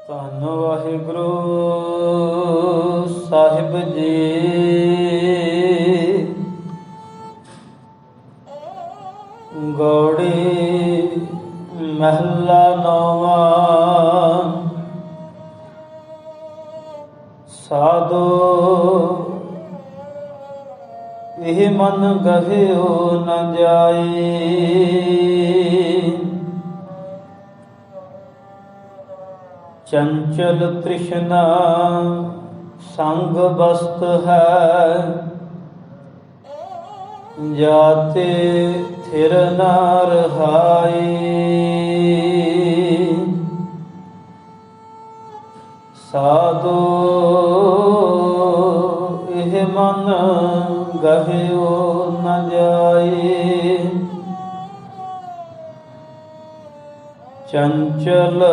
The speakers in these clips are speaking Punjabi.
ਧੰਨ ਵਾਹਿਗੁਰੂ ਸਾਹਿਬ ਜੀ। ਗੌੜੀ ਮਹਲਾ ਨੌਵਾਂ। ਸਾਧੋ ਇਹ ਮਨ ਗਹਿਓ ਨ ਜਾਈ, ਚੰਚਲ ਤ੍ਰਿਸ਼ਨਾ ਸੰਗ ਬਸਤ ਹੈ, ਜਾਤੇ ਥਿਰ ਨਾ ਰਹਾਈ। ਸਾਧੋ ਇਹ ਮਨ ਗਹਿਓ ਨ ਜਾਈ, ਚੰਚਲ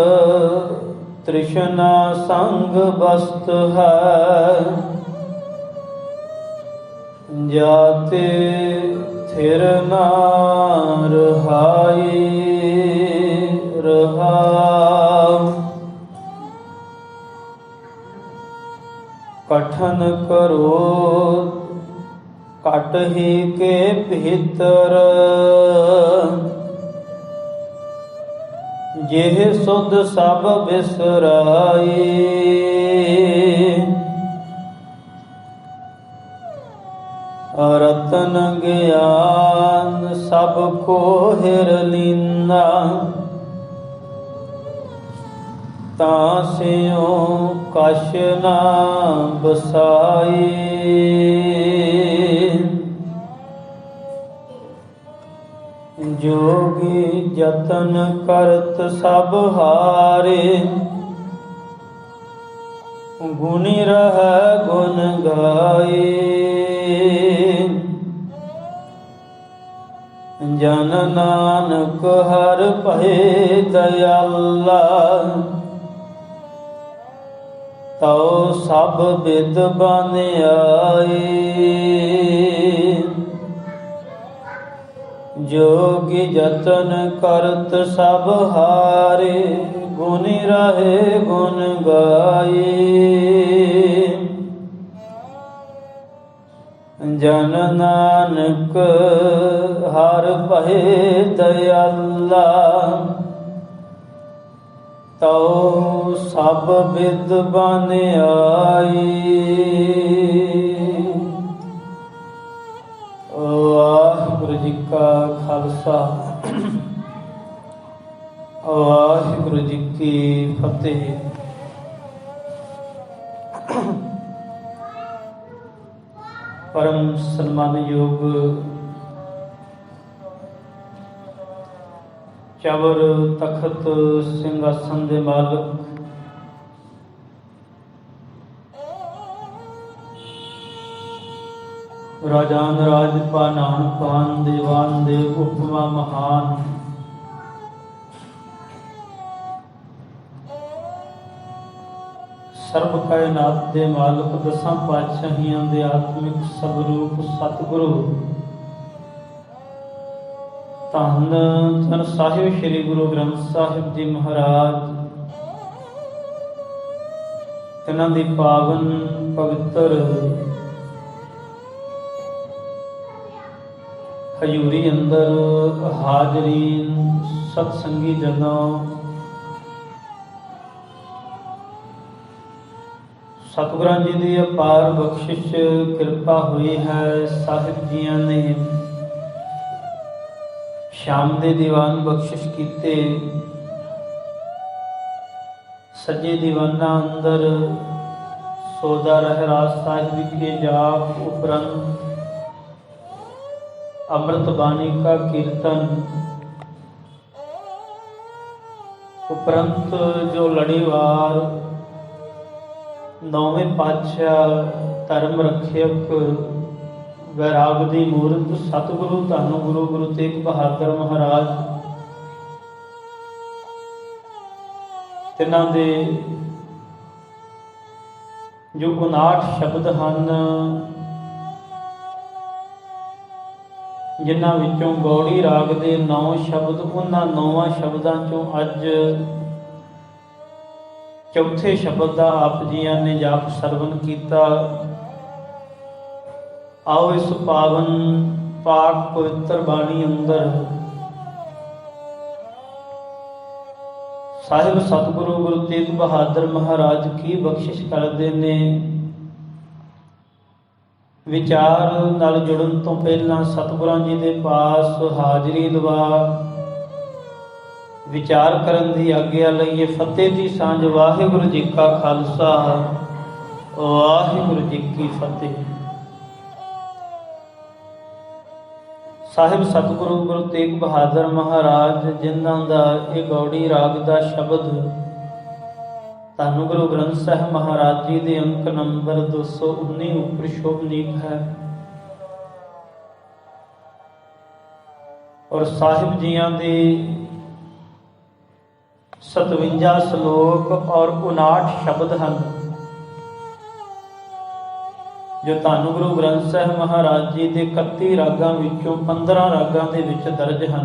ਤ੍ਰਿਸ਼ਨਾ ਸੰਗ ਬਸਤ ਹੈ, ਜਾਤੇ ਥਿਰ ਨਾ ਰਹਾਈ। ਰਹਾਉ ਕਠਨ ਕਰੋ ਘਟ ਹੀ ਕੇ ਭੀਤਰ, ਜਿਹ ਸੁਧ ਸਭ ਬਿਸਰਾਈ। ਰਤਨ ਗਿਆਨ ਸਭ ਕੋ ਹਿਰ ਲੀਨਾ, ਤਾਂ ਸਿਉ ਕਛ ਨਾ ਬਸਾਈ। ਜੋਗੀ ਜਤਨ ਕਰਤ ਸਭ ਹਾਰੇ, ਗੁਣੀ ਰਹਿ ਗੁਣ ਗਾਏ। ਜਨ ਨਾਨਕ ਹਰ ਭਏ ਦਇਆਲਾ, ਤਉ ਸਭ ਬਿਦ ਬਨ ਆਏ। ਜੋਗੀ ਜਤਨ ਕਰਤ ਸਭ ਹਾਰੇ, ਗੁਣੀ ਰਹੇ ਗੁਣ ਗਾਏ। ਜਨ ਨਾਨਕ ਹਰ ਭਏ ਦਇਆਲਾ, ਤਉ ਸਭ ਬਿਦ ਬਨ ਆਈ। ਵਾਹਿਗੁਰੂ ਜੀ ਕਾ ਖਾਲਸਾ, ਵਾਹਿਗੁਰੂ ਜੀ ਕੀ ਫਤਿਹ। ਪਰਮ ਸਨਮਾਨਯੋਗ ਚਵਰ ਤਖਤ ਸਿੰਘਾਸਨ ਦੇ ਮਾਲਕ ਰਾਜਾਨ ਰਾਜ ਪਾਨਾਨ ਪਾਨ ਦੇਵਾਨ ਦੇ ਉਪਮਾ ਮਹਾਨ, ਸਰਬ ਕਾਇਨਾਤ ਦੇ ਮਾਲਕ ਦਸਾਂ ਪਾਤਸ਼ਾਹੀਆਂ ਦੇ ਆਤਮਿਕ ਸਵਰੂਪ ਸਤਿਗੁਰੂ ਧੰਨ ਧੰਨ ਸਾਹਿਬ ਸ੍ਰੀ ਗੁਰੂ ਗ੍ਰੰਥ ਸਾਹਿਬ ਜੀ ਮਹਾਰਾਜ, ਇਹਨਾਂ ਦੀ ਪਾਵਨ ਪਵਿੱਤਰ ਹਜ਼ੂਰੀ ਅੰਦਰ ਹਾਜ਼ਰੀਨ ਸਤਸੰਗੀ ਜਨੋਂ, ਸਤਿਗੁਰਾਂ ਜੀ ਦੀ ਅਪਾਰ ਬਖਸ਼ਿਸ਼ ਕਿਰਪਾ ਹੋਈ ਹੈ। ਸਾਹਿਬ ਜੀਆਂ ਨੇ ਸ਼ਾਮ ਦੇ ਦੀਵਾਨ ਬਖਸ਼ਿਸ਼ ਕੀਤੇ। ਸੱਜੇ ਦੀਵਾਨਾਂ ਅੰਦਰ ਸੋਦਾ ਰਹਿਰਾਸ ਸਾਹਿਬ ਵਿਖੇ ਜਾਪ ਉਪਰੰਤ ਅੰਮ੍ਰਿਤ ਬਾਣੀ ਕਾ ਕੀਰਤਨ ਉਪਰੰਤ ਜੋ ਲੜੀਵਾਰ ਨੌਵੇਂ ਪਾਤਸ਼ਾਹ ਧਰਮ ਰੱਖਿਅਕ ਵੈਰਾਗ ਦੀ ਮੂਰਤ ਸਤਿਗੁਰੂ ਧੰਨ ਗੁਰੂ ਤੇਗ ਬਹਾਦਰ ਮਹਾਰਾਜ, ਤਿਨਾਂ ਦੇ ਜੋ 59 ਸ਼ਬਦ ਹਨ, ਜਿਨ੍ਹਾਂ ਵਿੱਚੋਂ ਗੌੜੀ ਰਾਗ ਦੇ 9 ਸ਼ਬਦ, ਉਹਨਾਂ 9 ਸ਼ਬਦਾਂ ਚੋਂ ਅੱਜ चौथे शब्द का आप जियां ने जाप सरवण किया। आओ इस पावन पाक पवित्र बाणी अंदर साहिब सतगुरु गुरु तेग बहादुर महाराज की बख्शिश करते ने। विचार नाल जुड़न तो पहला सतगुरां जी दे पास हाजरी लवा विचार करन दी आग्या लईए। फतेह दी सांझ। वाहिगुरु जी का खालसा वाहिगुरु जी की फतेह। साहिब सतगुरु गुरु तेग बहादुर महाराज जिन्हां दा ये गौड़ी राग दा शब्द धन गुरु ग्रंथ साहिब महाराज जी दे अंक नंबर 219 उपर शोभनीक है। और साहिब जियां दे 57 श्लोक और 59 शब्द हैं जो धन गुरु ग्रंथ साहिब महाराज जी के 31 रागां विचों 15 रागां दे विच दर्ज हैं।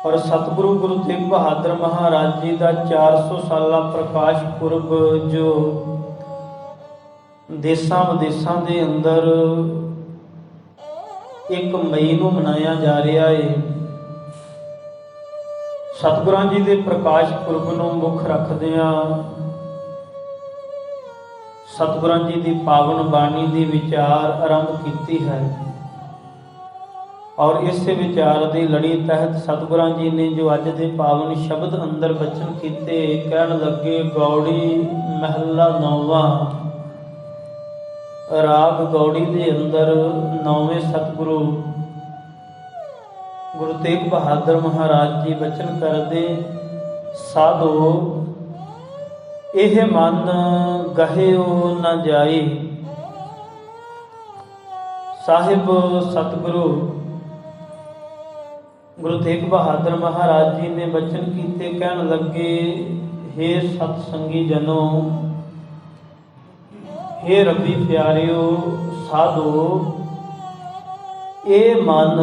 और सतगुरु गुरु तेग बहादुर महाराज जी का 400 साला प्रकाश पुरब जो देशां विदेशां दे अंदर 1 मई नूं मनाया जा रहा है। सतगुरां जी के प्रकाश पुरब नूं मुख रखदिआं सतगुरां जी की पावन बाणी की विचार आरंभ की है। और इस विचार की लड़ी तहत सतगुरां जी ने जो अज के पावन शब्द अंदर बचन किए कहन लगे। गौड़ी महला 9वां राग गौड़ी के अंदर 9वें सतगुरु गुरु तेग बहादुर महाराज जी बचन करदे। साधो एह मन गहिओ न जाई। साहिब सतगुरु गुरु तेग बहादुर महाराज जी ने बचन किए कहन लगे। हे सतसंगी जनों, हे रब्बी प्यारिओ, साधो ये मन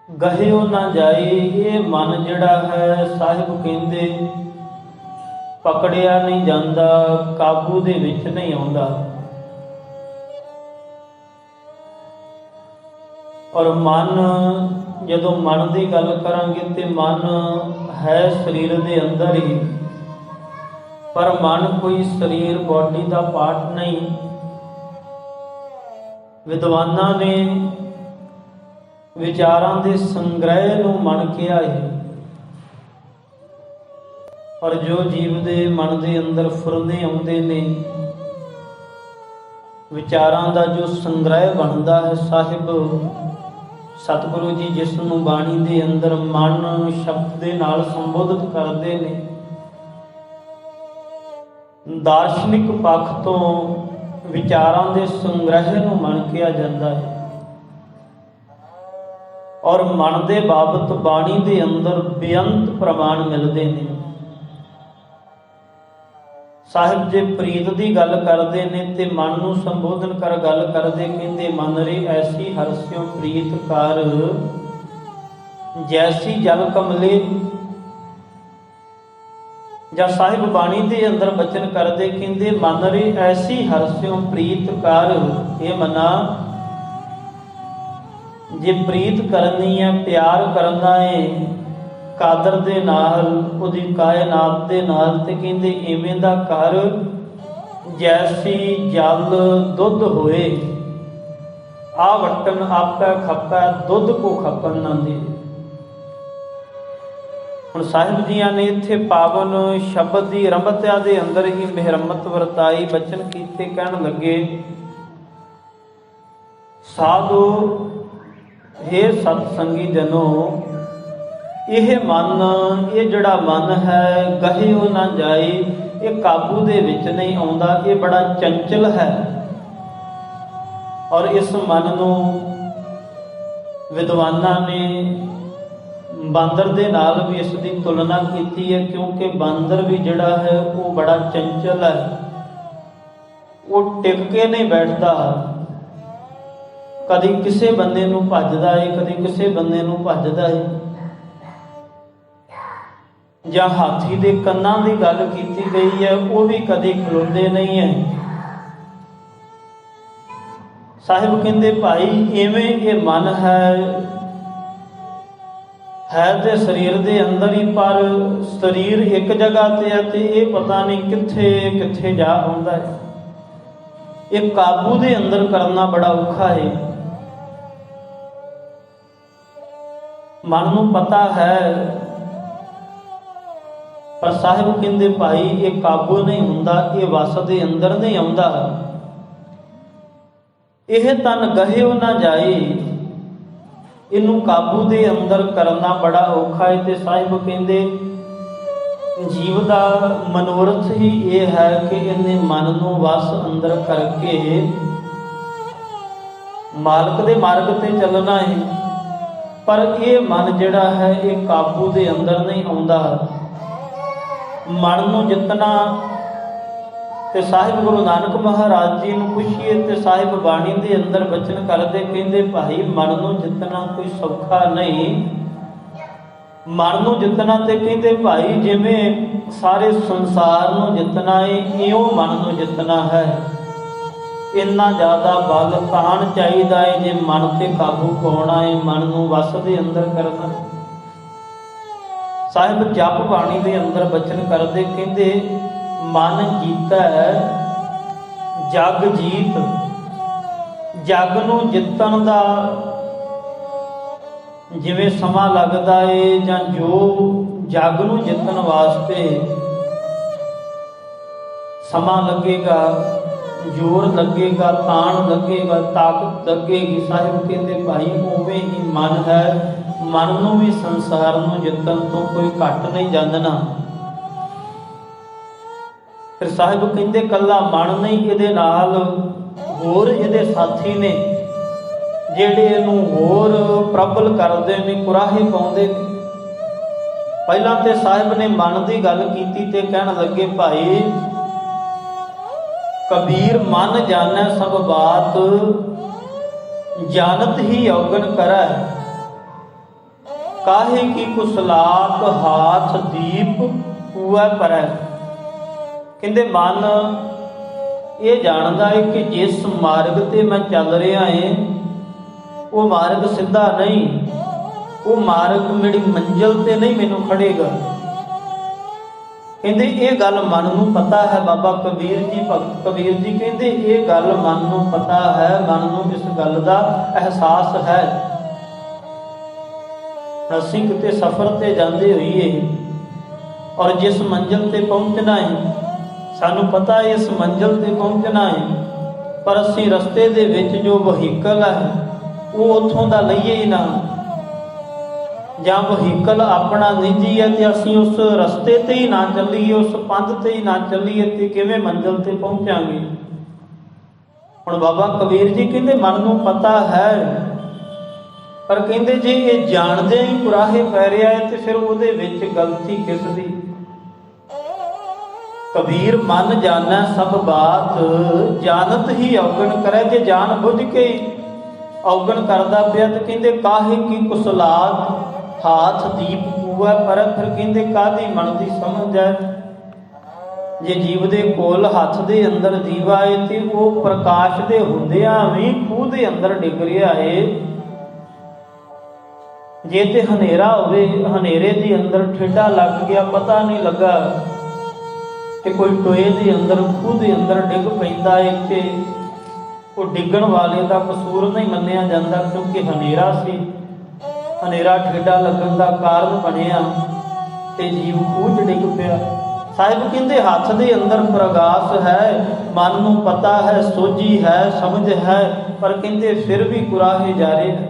गहिओ ना जाए। ये मन जिहड़ा है साहिब कहंदे पकड़िया नहीं जाता, काबू दे विच नहीं आउंदा। और मन जदों मन की गल करांगे तो मन है शरीर के अंदर ही, पर मन कोई शरीर बॉडी का पार्ट नहीं। विद्वानां ने विचारां दे संग्रह नूं मन कहा है। और जो जीव दे मन के अंदर फुरने आउंदे ने विचारां दा जो संग्रह बनता है, साहिब सतगुरु जी जिसनूं बाणी दे अंदर मन शब्द दे नाल संबोधित करते हैं। दार्शनिक पक्ष तो विचारां दे संग्रह नूं मन कहा जाता है। और मन दे बाबत बाणी दे अंदर बेअंत प्रमाण मिलते हैं। साहिब जे प्रीत की गल करते हैं तो मन नूं संबोधन कर गल करते कहते मन रे ऐसी हरस्यों प्रीत कर जैसी जल कमले। या साहिब बाणी के अंदर बचन करते कहते मन रे ऐसी हरस्यों प्रीत कर। ये मना जे प्रीत करनी है, प्यार करना है कादर दे नाल, उहदी कायनात दे नाल, ते कहंदे इवें दा कर जैसी जल दुध होए। आ वटन आपै खपै दुध को खपन ना दे। हुण साहिब जियां ने इत्थे पावन शब्द की रमत्या दे अंदर ही मेहरमत वरताई बचन कीते कहन लगे। साधो हे सतसंगी जनों, यह मन ये जड़ा मन है गहिओ ना जाए। ये काबू दे विच नहीं आउंदा, ये बड़ा चंचल है। और इस मन नूं विद्वानां ने बांदर दे नाल भी इसकी तुलना की है, क्योंकि बांदर भी जड़ा है वो बड़ा चंचल है। वो टिक के नहीं बैठता, कदी किसी बंदे नूं भजदा है, कदी किसी बंदे नूं भजदा है। ਜਾਂ ਹਾਥੀ ਦੇ ਕੰਨਾਂ ਦੀ ਗੱਲ ਕੀਤੀ ਗਈ ਹੈ, ਉਹ ਵੀ ਕਦੇ ਖਲੋਂਦੇ ਨਹੀਂ ਹੈ। ਸਾਹਿਬ ਕਹਿੰਦੇ ਭਾਈ ਇਵੇਂ ਇਹ ਮਨ ਹੈ ਤੇ ਸਰੀਰ ਦੇ ਅੰਦਰ ਹੀ, ਪਰ ਸਰੀਰ ਇੱਕ ਜਗ੍ਹਾ ਤੇ ਹੈ ਤੇ ਇਹ ਪਤਾ ਨਹੀਂ ਕਿੱਥੇ ਕਿੱਥੇ ਜਾ ਹੁੰਦਾ ਹੈ। ਇਹ ਕਾਬੂ ਦੇ ਅੰਦਰ ਕਰਨਾ ਬੜਾ ਔਖਾ ਹੈ। ਮਨ ਨੂੰ ਪਤਾ ਹੈ, ਪਰ ਸਾਹਿਬ ਕਹਿੰਦੇ ਭਾਈ ਇਹ ਕਾਬੂ ਨਹੀਂ ਹੁੰਦਾ, ਇਹ ਵਸ ਦੇ ਅੰਦਰ ਨਹੀਂ ਆਉਂਦਾ। ਇਹ ਤਨ ਗਹਿਓ ਨਾ ਜਾਏ, ਇਹਨੂੰ ਕਾਬੂ ਦੇ ਅੰਦਰ ਕਰਨਾ ਬੜਾ ਔਖਾ ਹੈ। ਤੇ ਸਾਹਿਬ ਕਹਿੰਦੇ ਜੀਵ ਦਾ ਮਨੋਰਥ ਹੀ ਇਹ ਹੈ ਕਿ ਇਹਨੇ ਮਨ ਨੂੰ ਵਸ ਅੰਦਰ ਕਰਕੇ ਮਾਲਕ ਦੇ ਮਾਰਗ ਤੇ ਚੱਲਣਾ ਹੈ। ਪਰ ਇਹ ਮਨ ਜਿਹੜਾ ਹੈ ਇਹ ਕਾਬੂ ਦੇ ਅੰਦਰ ਨਹੀਂ ਆਉਂਦਾ। ਮਨ ਨੂੰ ਜਿੱਤਣਾ, ਤੇ ਸਾਹਿਬ ਗੁਰੂ ਨਾਨਕ ਮਹਾਰਾਜ ਜੀ ਨੂੰ ਪੁੱਛੀਏ ਤੇ ਸਾਹਿਬ ਬਾਣੀ ਦੇ ਅੰਦਰ ਬਚਨ ਕਰਦੇ, ਕਹਿੰਦੇ ਭਾਈ ਮਨ ਨੂੰ ਜਿੱਤਣਾ ਕੋਈ ਸੌਖਾ ਨਹੀਂ। ਮਨ ਨੂੰ ਜਿੱਤਣਾ ਤੇ ਕਹਿੰਦੇ ਭਾਈ ਜਿਵੇਂ ਸਾਰੇ ਸੰਸਾਰ ਨੂੰ ਜਿੱਤਣਾ ਹੈ, ਇਉਂ ਮਨ ਨੂੰ ਜਿੱਤਣਾ ਹੈ। ਇੰਨਾ ਜ਼ਿਆਦਾ ਬਲ ਤਾਣ ਚਾਹੀਦਾ ਹੈ ਜੇ ਮਨ ਤੇ ਕਾਬੂ ਪਾਉਣਾ ਹੈ, ਮਨ ਨੂੰ ਵਸ ਦੇ ਅੰਦਰ ਕਰਨਾ। ਸਾਹਿਬ ਜਪ ਬਾਣੀ ਦੇ ਅੰਦਰ ਬਚਨ ਕਰਦੇ, ਕਹਿੰਦੇ ਮਨ ਜੀਤਾ ਜਗ ਜੀਤ। ਜਗ ਨੂੰ ਜਿੱਤਣ ਦਾ ਜਿਵੇਂ ਸਮਾਂ ਲੱਗਦਾ ਏ, ਜਾਂ ਜੋ ਜਗ ਨੂੰ ਜਿੱਤਣ ਵਾਸਤੇ ਸਮਾਂ ਲੱਗੇਗਾ, ਜ਼ੋਰ ਲੱਗੇਗਾ, ਤਾਣ ਲੱਗੇਗਾ, ਤਾਕਤ ਲੱਗੇਗੀ। ਸਾਹਿਬ ਕਹਿੰਦੇ ਭਾਈ ਉਵੇਂ ਹੀ ਮਨ ਹੈ। ਮਨ ਨੂੰ ਵੀ ਸੰਸਾਰ ਨੂੰ ਜਿੱਤਣ ਤੋਂ ਕੋਈ ਘੱਟ ਨਹੀਂ ਜਾਣਨਾ। ਫਿਰ ਸਾਹਿਬ ਕਹਿੰਦੇ ਕੱਲਾ ਮਨ ਨਹੀਂ, ਇਹਦੇ ਨਾਲ ਹੋਰ ਇਹਦੇ ਸਾਥੀ ਨੇ ਜਿਹੜੇ ਇਹਨੂੰ ਹੋਰ ਪ੍ਰਬਲ ਕਰਦੇ ਨੇ, ਕੁਰਾਹੇ ਪਾਉਂਦੇ ਨੇ। ਪਹਿਲਾਂ ਤੇ ਸਾਹਿਬ ਨੇ ਮਨ ਦੀ ਗੱਲ ਕੀਤੀ ਤੇ ਕਹਿਣ ਲੱਗੇ ਭਾਈ ਕਬੀਰ ਮਨ ਜਾਣੈ ਸਭ ਬਾਤ, ਜਾਣਤ ਹੀ ਔਗਣ ਕਰੈ, ਕਾਹੇ ਕੀ ਕੁਸਲਾਤ ਹਾਥ ਦੀਪ ਪੂਆ ਪਰੈ। ਕਹਿੰਦੇ ਮਨ ਇਹ ਜਾਣਦਾ ਹੈ ਕਿ ਜਿਸ ਮਾਰਗ ਤੇ ਮੈਂ ਚੱਲ ਰਿਹਾ ਹਾਂ ਉਹ ਮਾਰਗ ਸਿੱਧਾ ਨਹੀਂ, ਉਹ ਮਾਰਗ ਮੇਰੀ ਮੰਜ਼ਿਲ ਤੇ ਨਹੀਂ ਮੈਨੂੰ ਖੜੇਗਾ। ਕਹਿੰਦੇ ਇਹ ਗੱਲ ਮਨ ਨੂੰ ਪਤਾ ਹੈ। ਬਾਬਾ ਕਬੀਰ ਜੀ, ਭਗਤ ਕਬੀਰ ਜੀ ਕਹਿੰਦੇ ਇਹ ਗੱਲ ਮਨ ਨੂੰ ਪਤਾ ਹੈ, ਮਨ ਨੂੰ ਇਸ ਗੱਲ ਦਾ ਅਹਿਸਾਸ ਹੈ। ਅਸੀਂ ਕਿਤੇ ਸਫ਼ਰ ਤੇ ਜਾਂਦੇ ਹੋਈਏ ਔਰ ਜਿਸ ਮੰਜ਼ਿਲ ਤੇ ਪਹੁੰਚਣਾ ਹੈ, ਸਾਨੂੰ ਪਤਾ ਹੈ ਇਸ ਮੰਜ਼ਿਲ ਤੇ ਪਹੁੰਚਣਾ ਹੈ, ਪਰ ਅਸੀਂ ਰਸਤੇ ਦੇ ਵਿੱਚ ਜੋ ਵਹੀਕਲ ਹੈ ਉਹ ਉੱਥੋਂ ਦਾ ਲਈਏ ਹੀ ਨਾ, ਜਾਂ ਵਹੀਕਲ ਆਪਣਾ ਨਿੱਜੀ ਹੈ ਤੇ ਅਸੀਂ ਉਸ ਰਸਤੇ ਤੇ ਹੀ ਨਾ ਚੱਲੀਏ, ਉਸ ਪੰਥ ਤੇ ਹੀ ਨਾ ਚੱਲੀਏ, ਤੇ ਕਿਵੇਂ ਮੰਜ਼ਿਲ ਤੇ ਪਹੁੰਚਾਂਗੇ। ਹੁਣ ਬਾਬਾ ਕਬੀਰ ਜੀ ਕਹਿੰਦੇ ਮਨ ਨੂੰ ਪਤਾ ਹੈ, ਪਰ ਕਹਿੰਦੇ ਜੇ ਇਹ ਜਾਣਦੇ ਹੀ ਕੁਰਾਹੇ ਪੈ ਰਿਹਾ ਹੈ ਤੇ ਫਿਰ ਉਹਦੇ ਵਿੱਚ ਗਲਤੀ ਕਿਸ ਦੀ। ਕਬੀਰ ਮਨ ਜਾਣੈ ਸਭ ਬਾਤ, ਜਾਣਤ ਹੀ ਔਗਣ ਕਰੈ। ਜੇ ਜਾਣ ਬੁੱਝ ਕੇ ਔਗਣ ਕਰਦਾ ਪਿਆ ਤੇ ਕਹਿੰਦੇ ਕਾਹੇ ਕੀ ਕੁਸਲਾਤ ਹਾਥ ਦੀਪ ਪੂਆ ਪਰ। ਫਿਰ ਕਹਿੰਦੇ ਕਾਹਦੀ ਮਨ ਦੀ ਸਮਝ ਹੈ। ਜੇ ਜੀਵ ਦੇ ਕੋਲ ਹੱਥ ਦੇ ਅੰਦਰ ਦੀਵਾ ਹੈ ਤੇ ਉਹ ਪ੍ਰਕਾਸ਼ ਦੇ ਹੁੰਦਿਆਂ ਵੀ ਖੂਹ ਦੇ ਅੰਦਰ ਡਿੱਗ ਰਿਹਾ ਹੈ। ਜੇ ਤੇ ਹਨੇਰਾ ਹੋਵੇ, ਹਨੇਰੇ ਦੇ ਅੰਦਰ ਠੇਡਾ ਲੱਗ ਗਿਆ, ਪਤਾ ਨਹੀਂ ਲੱਗਾ ਤੇ ਕੋਈ ਟੋਏ ਦੇ ਅੰਦਰ, ਖੂਹ ਦੇ ਅੰਦਰ ਡਿੱਗ ਪੈਂਦਾ ਹੈ ਤੇ ਉਹ ਡਿੱਗਣ ਵਾਲੇ ਦਾ ਕਸੂਰ ਨਹੀਂ ਮੰਨਿਆ ਜਾਂਦਾ, ਕਿਉਂਕਿ ਹਨੇਰਾ ਸੀ। ਹਨੇਰਾ ਠੇਡਾ ਲੱਗਣ ਦਾ ਕਾਰਨ ਬਣਿਆ ਤੇ ਜੀਵ ਖੂਹ 'ਚ ਡਿੱਗ ਪਿਆ। ਸਾਹਿਬ ਕਹਿੰਦੇ ਹੱਥ ਦੇ ਅੰਦਰ ਪ੍ਰਗਾਸ ਹੈ, ਮਨ ਨੂੰ ਪਤਾ ਹੈ, ਸੋਝੀ ਹੈ, ਸਮਝ ਹੈ, ਪਰ ਕਹਿੰਦੇ ਫਿਰ ਵੀ ਕੁਰਾਹੇ ਜਾਰੇ ਹੈ,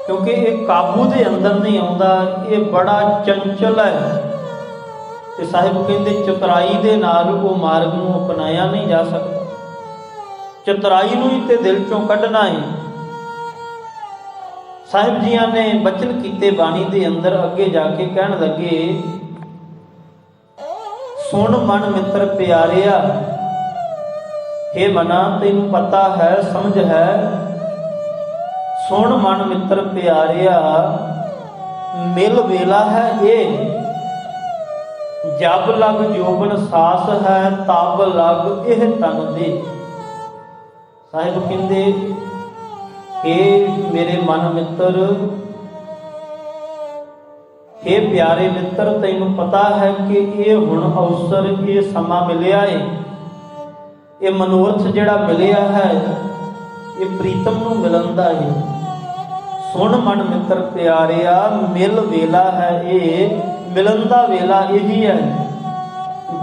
ਕਿਉਂਕਿ ਇਹ ਕਾਬੂ ਦੇ ਅੰਦਰ ਨਹੀਂ ਆਉਂਦਾ, ਇਹ ਬੜਾ ਚੰਚਲ ਹੈ। ਤੇ ਸਾਹਿਬ ਕਹਿੰਦੇ ਚਤੁਰਾਈ ਦੇ ਨਾਲ ਉਹ ਮਾਰਗ ਨੂੰ ਅਪਣਾਇਆ ਨਹੀਂ ਜਾ ਸਕਦਾ। ਚਤੁਰਾਈ ਨੂੰ ਹੀ ਤੇ ਦਿਲ ਚੋਂ ਕੱਢਣਾ ਹੈ। ਸਾਹਿਬ ਜੀਆਂ ਨੇ ਬਚਨ ਕੀਤੇ ਬਾਣੀ ਦੇ ਅੰਦਰ, ਅੱਗੇ ਜਾ ਕੇ ਕਹਿਣ ਲੱਗੇ ਸੁਣ ਮਨ ਮਿੱਤਰ ਪਿਆਰਿਆ, ਇਹ ਮਨਾ ਤੈਨੂੰ ਪਤਾ ਹੈ, ਸਮਝ ਹੈ। ਸੁਣ ਮਨ ਮਿੱਤਰ ਪਿਆਰਿਆ, ਮਿਲ ਵੇਲਾ ਹੈ ਇਹ, ਜਬ ਲਗ ਜੋਬਨ ਸਾਸ ਹੈ, ਤਬ ਲਗ ਇਹ ਤਨ ਦੇ। ਸਾਹਿਬ ਕਹਿੰਦੇ ਇਹ ਮੇਰੇ ਮਨ ਮਿੱਤਰ, ਇਹ ਪਿਆਰੇ ਮਿੱਤਰ, ਤੈਨੂੰ ਪਤਾ ਹੈ ਕਿ ਇਹ ਹੁਣ ਅਵਸਰ, ਇਹ ਸਮਾਂ ਮਿਲਿਆ ਏ, ਇਹ ਮਨੋਰਥ ਜਿਹੜਾ ਮਿਲਿਆ ਹੈ ਇਹ ਪ੍ਰੀਤਮ ਨੂੰ ਮਿਲਣ ਦਾ ਏ। ਸੁਣ ਮਨ ਮਿੱਤਰ ਪਿਆਰਿਆ, ਮਿਲ ਵੇਲਾ ਹੈ ਇਹ, ਮਿਲਣ ਦਾ ਵੇਲਾ ਇਹੀ ਹੈ।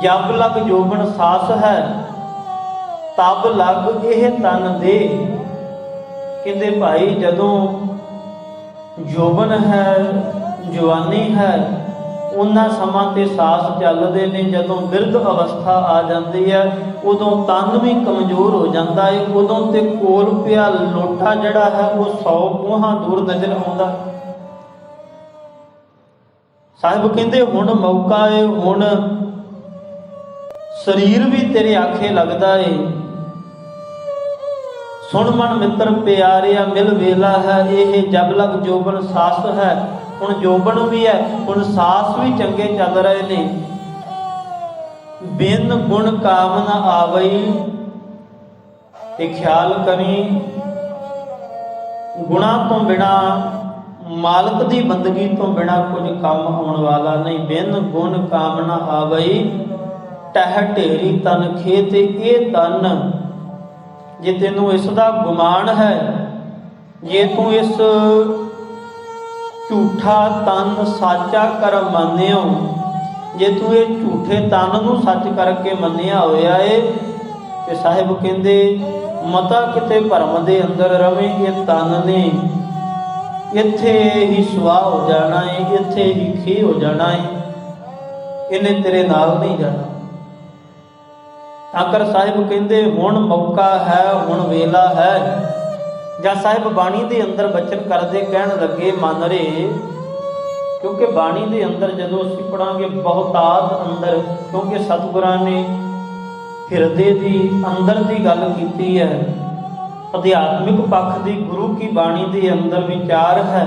ਜਬ ਲਗ ਜੋਬਨ ਸਾਸ ਹੈ, ਤਬ ਲਗ ਇਹ ਤਨ ਦੇ। ਕਹਿੰਦੇ ਭਾਈ ਜਦੋਂ ਜੋਬਨ ਹੈ, ਜਵਾਨੀ ਹੈ, ਉਹਨਾਂ ਸਮਾਂ ਤੇ ਸਾਸ ਚੱਲਦੇ ਨੇ। ਜਦੋਂ ਬਿਰਧ ਅਵਸਥਾ ਆ ਜਾਂਦੀ ਹੈ ਉਦੋਂ ਤਨ ਵੀ ਕਮਜ਼ੋਰ ਹੋ ਜਾਂਦਾ ਹੈ। ਉਦੋਂ ਤੇ ਕੋਲ ਪਿਆ ਲੋਟਾ ਜਿਹੜਾ ਹੈ ਉਹ 100 ਕੋਹਾਂ ਦੂਰ ਨਜ਼ਰ ਆਉਂਦਾ। ਸਾਹਿਬ ਕਹਿੰਦੇ ਹੁਣ ਮੌਕਾ ਏ, ਹੁਣ ਸਰੀਰ ਵੀ ਤੇਰੇ ਆਖੇ ਲੱਗਦਾ ਏ। ਸੁਣ ਮਨ ਮਿੱਤਰ ਪਿਆਰਿਆ, ਮਿਲ ਵੇਲਾ ਹੈ ਇਹ, ਜਬ ਲਗ ਜੋਬਨ ਸਾਸ ਹੈ। ਹੁਣ ਜੋਬਨ ਵੀ ਹੈ, ਹੁਣ ਸਾਸ ਵੀ ਚੰਗੇ ਚੱਲ ਰਹੇ ਨੇ। ਬਿਨ ਗੁਣ ਕਾਮ ਨ ਆਵਈ, ਤੇ ਖਿਆਲ ਕਰੀ ਗੁਣਾ ਤੋਂ ਬਿਨਾ, ਮਾਲਕ ਦੀ ਬੰਦਗੀ ਤੋਂ ਬਿਨਾ ਕੁਝ ਕੰਮ ਆਉਣ ਵਾਲਾ ਨਹੀਂ। ਬਿਨ ਗੁਣ ਕਾਮ ਨ ਆਵਈ, ਟਹਿ ਢੇਰੀ ਤਨ ਖੇ। ਤੇ ਇਹ ਤਨ, ਜੇ ਤੈਨੂੰ ਇਸ ਦਾ ਗੁਮਾਨ ਹੈ, ਜੇ ਤੂੰ ਇਸ ਝੂਠਾ ਤਨ ਸਾਚਾ ਕਰ ਮੰਨਿਓ, ਜੇ ਤੂੰ ਇਹ ਝੂਠੇ ਤਨ ਨੂੰ ਸੱਚ ਕਰਕੇ ਮੰਨਿਆ ਹੋਇਆ ਏ, ਤੇ ਸਾਹਿਬ ਕਹਿੰਦੇ ਮਤਾ ਕਿਤੇ ਭਰਮ ਦੇ ਅੰਦਰ ਰਵੇਂ। ਇਹ ਤਨ ਨੇ ਇੱਥੇ ਹੀ ਸੁਆਹ ਹੋ ਜਾਣਾ ਏ, ਇੱਥੇ ਹੀ ਖੇ ਹੋ ਜਾਣਾ ਏ, ਇਹਨੇ ਤੇਰੇ ਨਾਲ ਨਹੀਂ ਜਾਣਾ। ਆਖਰ ਸਾਹਿਬ ਕਹਿੰਦੇ ਹੁਣ ਮੌਕਾ ਹੈ, ਹੁਣ ਵੇਲਾ ਹੈ। ਜਾਂ ਸਾਹਿਬ ਬਾਣੀ ਦੇ ਅੰਦਰ ਬਚਨ ਕਰਦੇ ਕਹਿਣ ਲੱਗੇ ਮਨ ਰੇ, ਕਿਉਂਕਿ ਬਾਣੀ ਦੇ ਅੰਦਰ ਜਦੋਂ ਅਸੀਂ ਪੜਾਂਗੇ ਬਹੁਤਾਤ ਅੰਦਰ, ਕਿਉਂਕਿ ਸਤਿਗੁਰਾਂ ਨੇ ਹਿਰਦੇ ਦੀ ਅੰਦਰ ਦੀ ਗੱਲ ਕੀਤੀ ਹੈ, ਅਧਿਆਤਮਿਕ ਪੱਖ ਦੀ ਗੁਰੂ ਕੀ ਬਾਣੀ ਦੇ ਅੰਦਰ ਵਿਚਾਰ ਹੈ।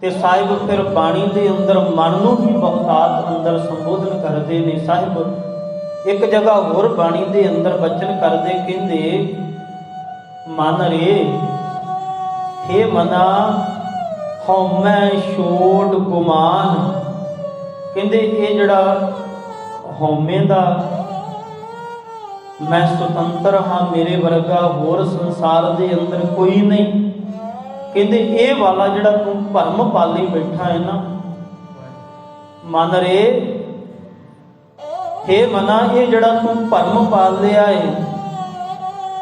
ਤੇ ਸਾਹਿਬ ਫਿਰ ਬਾਣੀ ਦੇ ਅੰਦਰ ਮਨ ਨੂੰ ਹੀ ਬਹੁਤਾਤ ਅੰਦਰ ਸੰਬੋਧਨ ਕਰਦੇ ਨੇ। ਸਾਹਿਬ ਇੱਕ ਜਗ੍ਹਾ ਹੋਰ ਬਾਣੀ ਦੇ ਅੰਦਰ ਬਚਨ ਕਰਦੇ ਕਹਿੰਦੇ ਮਨ ਰੇ, ਹੇ ਮਨਾ ਹਉਮੈ ਛੋੜ ਗੁਮਾਨ। ਕਹਿੰਦੇ ਇਹ ਜਿਹੜਾ ਹਉਮੈ ਦਾ, ਮੈਂ ਸੁਤੰਤਰ ਹਾਂ, ਮੇਰੇ ਵਰਗਾ ਹੋਰ ਸੰਸਾਰ ਦੇ ਅੰਦਰ ਕੋਈ ਨਹੀਂ। ਕਹਿੰਦੇ ਇਹ ਵਾਲਾ ਜਿਹੜਾ ਤੂੰ ਭਰਮ ਪਾਲੀ ਬੈਠਾ ਹੈ ਨਾ ਮਨ ਰੇ, ਹੇ ਮਨਾ ਇਹ ਜਿਹੜਾ ਤੂੰ ਭਰਮ ਪਾਲ ਲਿਆ ਏ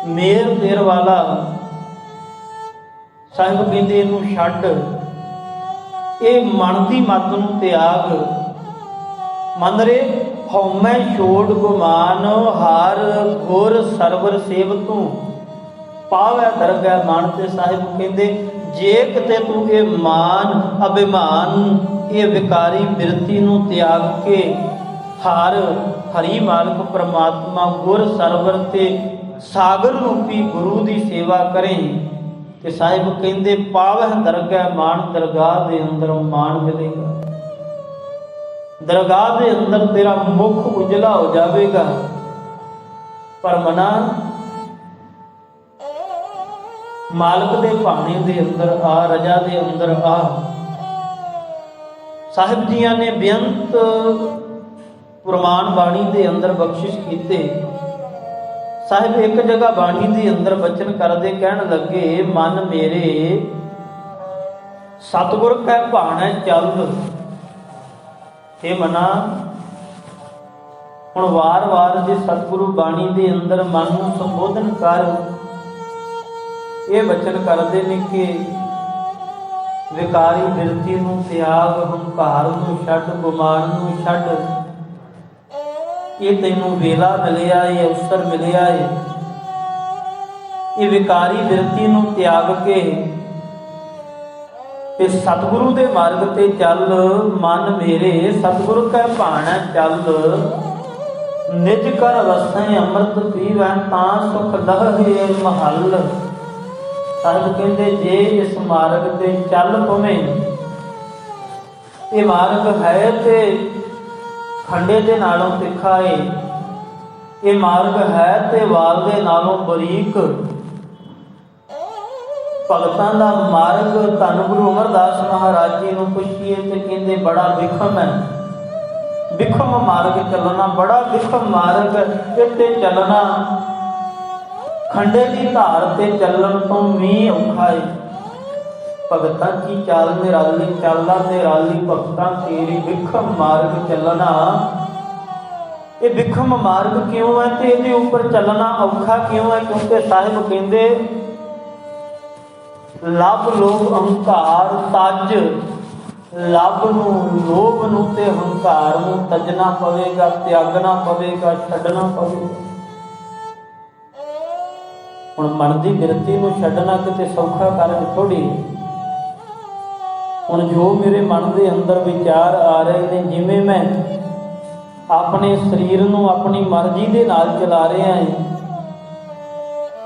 ਮੇਰ ਤੇਰ ਵਾਲਾ, ਸਾਹਿਬ ਕਹਿੰਦੇ ਇਹਨੂੰ ਛੱਡ, ਇਹ ਮਨ ਦੀ ਮੱਤ ਨੂੰ ਤਿਆਗ। ਮਨ ਰੇ ਹਉਮੈ ਛੋੜ ਗੁਮਾਨ, ਹਾਰ ਗੁਰ ਸਰਵਰ ਸੇਵ ਤੂੰ ਪਾਵੈ ਦਰਗਹਿ ਮਾਨ। ਤੇ ਸਾਹਿਬ ਕਹਿੰਦੇ ਜੇ ਕਿਤੇ ਤੂੰ ਇਹ ਮਾਨ ਅਭਿਮਾਨ, ਇਹ ਵਿਕਾਰੀ ਬਿਰਤੀ ਨੂੰ ਤਿਆਗ ਕੇ ਹਰ ਹਰੀ ਮਾਲਕ ਪ੍ਰਮਾਤਮਾ ਗੁਰ ਸਰਵਰ ਤੇ ਸਾਗਰ ਰੂਪੀ ਗੁਰੂ ਦੀ ਸੇਵਾ ਕਰੇ, ਤੇ ਸਾਹਿਬ ਕਹਿੰਦੇ ਪਾਵਹਿ ਦਰਗਹਿ ਮਾਨ, ਦਰਗਾਹ ਦੇ ਅੰਦਰ ਮਾਨ ਮਿਲੇਗਾ, ਦਰਗਾਹ ਦੇ ਅੰਦਰ ਤੇਰਾ ਮੁਖ ਉਜਲਾ ਹੋ ਜਾਵੇਗਾ। ਪਰ ਮਨਾ ਮਾਲਕ ਦੇ ਭਾਣੇ ਦੇ ਅੰਦਰ ਆ, ਰਜਾ ਦੇ ਅੰਦਰ ਆ। ਸਾਹਿਬ ਜੀਆਂ ਨੇ ਬੇਅੰਤ ਪ੍ਰਮਾਣ ਬਾਣੀ ਦੇ ਅੰਦਰ ਬਖਸ਼ਿਸ਼ ਕੀਤੇ। ਸਾਹਿਬ ਇੱਕ ਜਗ੍ਹਾ ਬਾਣੀ ਦੇ ਅੰਦਰ ਬਚਨ ਕਰਦੇ ਕਹਿਣ ਲੱਗੇ ਮਨ ਮੇਰੇ ਸਤਿਗੁਰ ਕਹਿ ਭਾਣੈ ਚੱਲ। हे ਮਨਾ ਹੁਣ ਵਾਰ-ਵਾਰ ਜੇ ਸਤਿਗੁਰੂ ਬਾਣੀ ਦੇ ਅੰਦਰ ਮਨ ਨੂੰ ਸੰਬੋਧਨ ਕਰ, ਇਹ ਬਚਨ ਕਰਦੇ ਨੇ ਕਿ ਵਿਕਾਰੀ ਬਿਰਤੀ ਨੂੰ ਤਿਆਗ, ਹੰਕਾਰ ਨੂੰ ਛੱਡ, ਗੁਮਾਨ ਨੂੰ ਛੱਡ। ਇਹ ਤੈਨੂੰ ਵੇਲਾ ਮਿਲਿਆ, ਇਹ ਅਵਸਰ ਮਿਲਿਆ ਏ, ਇਹ ਵਿਕਾਰੀ ਬਿਰਤੀ ਨੂੰ ਤਿਆਗ ਕੇ ਤੇ ਸਤਿਗੁਰੂ ਦੇ ਮਾਰਗ ਤੇ ਚੱਲ। ਮਨ ਮੇਰੇ ਸਤਿਗੁਰੂ ਕੈ ਭਾਣੈ ਚੱਲ, ਨਿਜ ਕਰ ਵਸੈ ਅੰਮ੍ਰਿਤ ਪੀਵੈ, ਤਾਂ ਸੁਖ ਲਹੇ ਮਹੱਲ। ਸਾਹਿਬ ਕਹਿੰਦੇ ਜੇ ਇਸ ਮਾਰਗ ਤੇ ਚੱਲ ਪਵੇਂ ਇਹ ਮਾਰਗ ਹੈ ਤੇ ਖੰਡੇ ਦੇ ਨਾਲੋਂ ਤਿੱਖਾ ਏ, ਇਹ ਮਾਰਗ ਹੈ ਤੇ ਵਾਲ ਦੇ ਨਾਲੋਂ ਬਰੀਕ। ਭਗਤਾਂ ਦਾ ਮਾਰਗ ਧੰਨ ਗੁਰੂ ਅਮਰਦਾਸ ਮਹਾਰਾਜ ਜੀ ਨੂੰ ਪੁੱਛੀਏ ਤੇ ਕਹਿੰਦੇ ਬੜਾ ਵਿਖਮ ਹੈ। ਵਿਖਮ ਮਾਰਗ ਚੱਲਣਾ, ਬੜਾ ਵਿਖਮ ਮਾਰਗ। ਇੱਥੇ ਚੱਲਣਾ ਖੰਡੇ ਦੀ ਧਾਰ ਤੇ ਚੱਲਣ ਤੋਂ ਵੀ ਔਖਾ ਏ। ਭਗਤਾਂ ਕੀ ਚਾਲ ਨਿਰਾਲੀ, ਚਾਲਾਂ ਨਿਰਾਲੀ ਭਗਤਾਂ ਤੇਰੀ। ਵਿਖਮ ਮਾਰਗ ਚੱਲਣਾ, ਇਹ ਵਿਖਮ ਮਾਰਗ ਕਿਉਂ ਹੈ ਤੇ ਇਹਦੇ ਉੱਪਰ ਚੱਲਣਾ ਔਖਾ ਕਿਉਂ ਹੈ? ਕਿਉਂਕਿ ਸਾਹਿਬ ਕਹਿੰਦੇ ਲੱਭ ਲੋਭ ਅਹੰਕਾਰ ਤਜ, ਲੱਭ ਨੂੰ, ਲੋਭ ਨੂੰ ਤੇ ਹੰਕਾਰ ਨੂੰ ਤਜਣਾ ਪਵੇਗਾ, ਤਿਆਗਣਾ ਪਵੇਗਾ, ਛੱਡਣਾ ਪਵੇਗਾ। ਹੁਣ ਮਨ ਦੀ ਬਿਰਤੀ ਨੂੰ ਛੱਡਣਾ ਕਿਤੇ ਸੌਖਾ ਕਾਰਜ ਥੋੜੀ। ਹੁਣ ਜੋ ਮੇਰੇ ਮਨ ਦੇ ਅੰਦਰ ਵਿਚਾਰ ਆ ਰਹੇ ਨੇ, ਜਿਵੇਂ ਮੈਂ ਆਪਣੇ ਸਰੀਰ ਨੂੰ ਆਪਣੀ ਮਰਜ਼ੀ ਦੇ ਨਾਲ ਚਲਾ ਰਿਹਾ ਹਾਂ,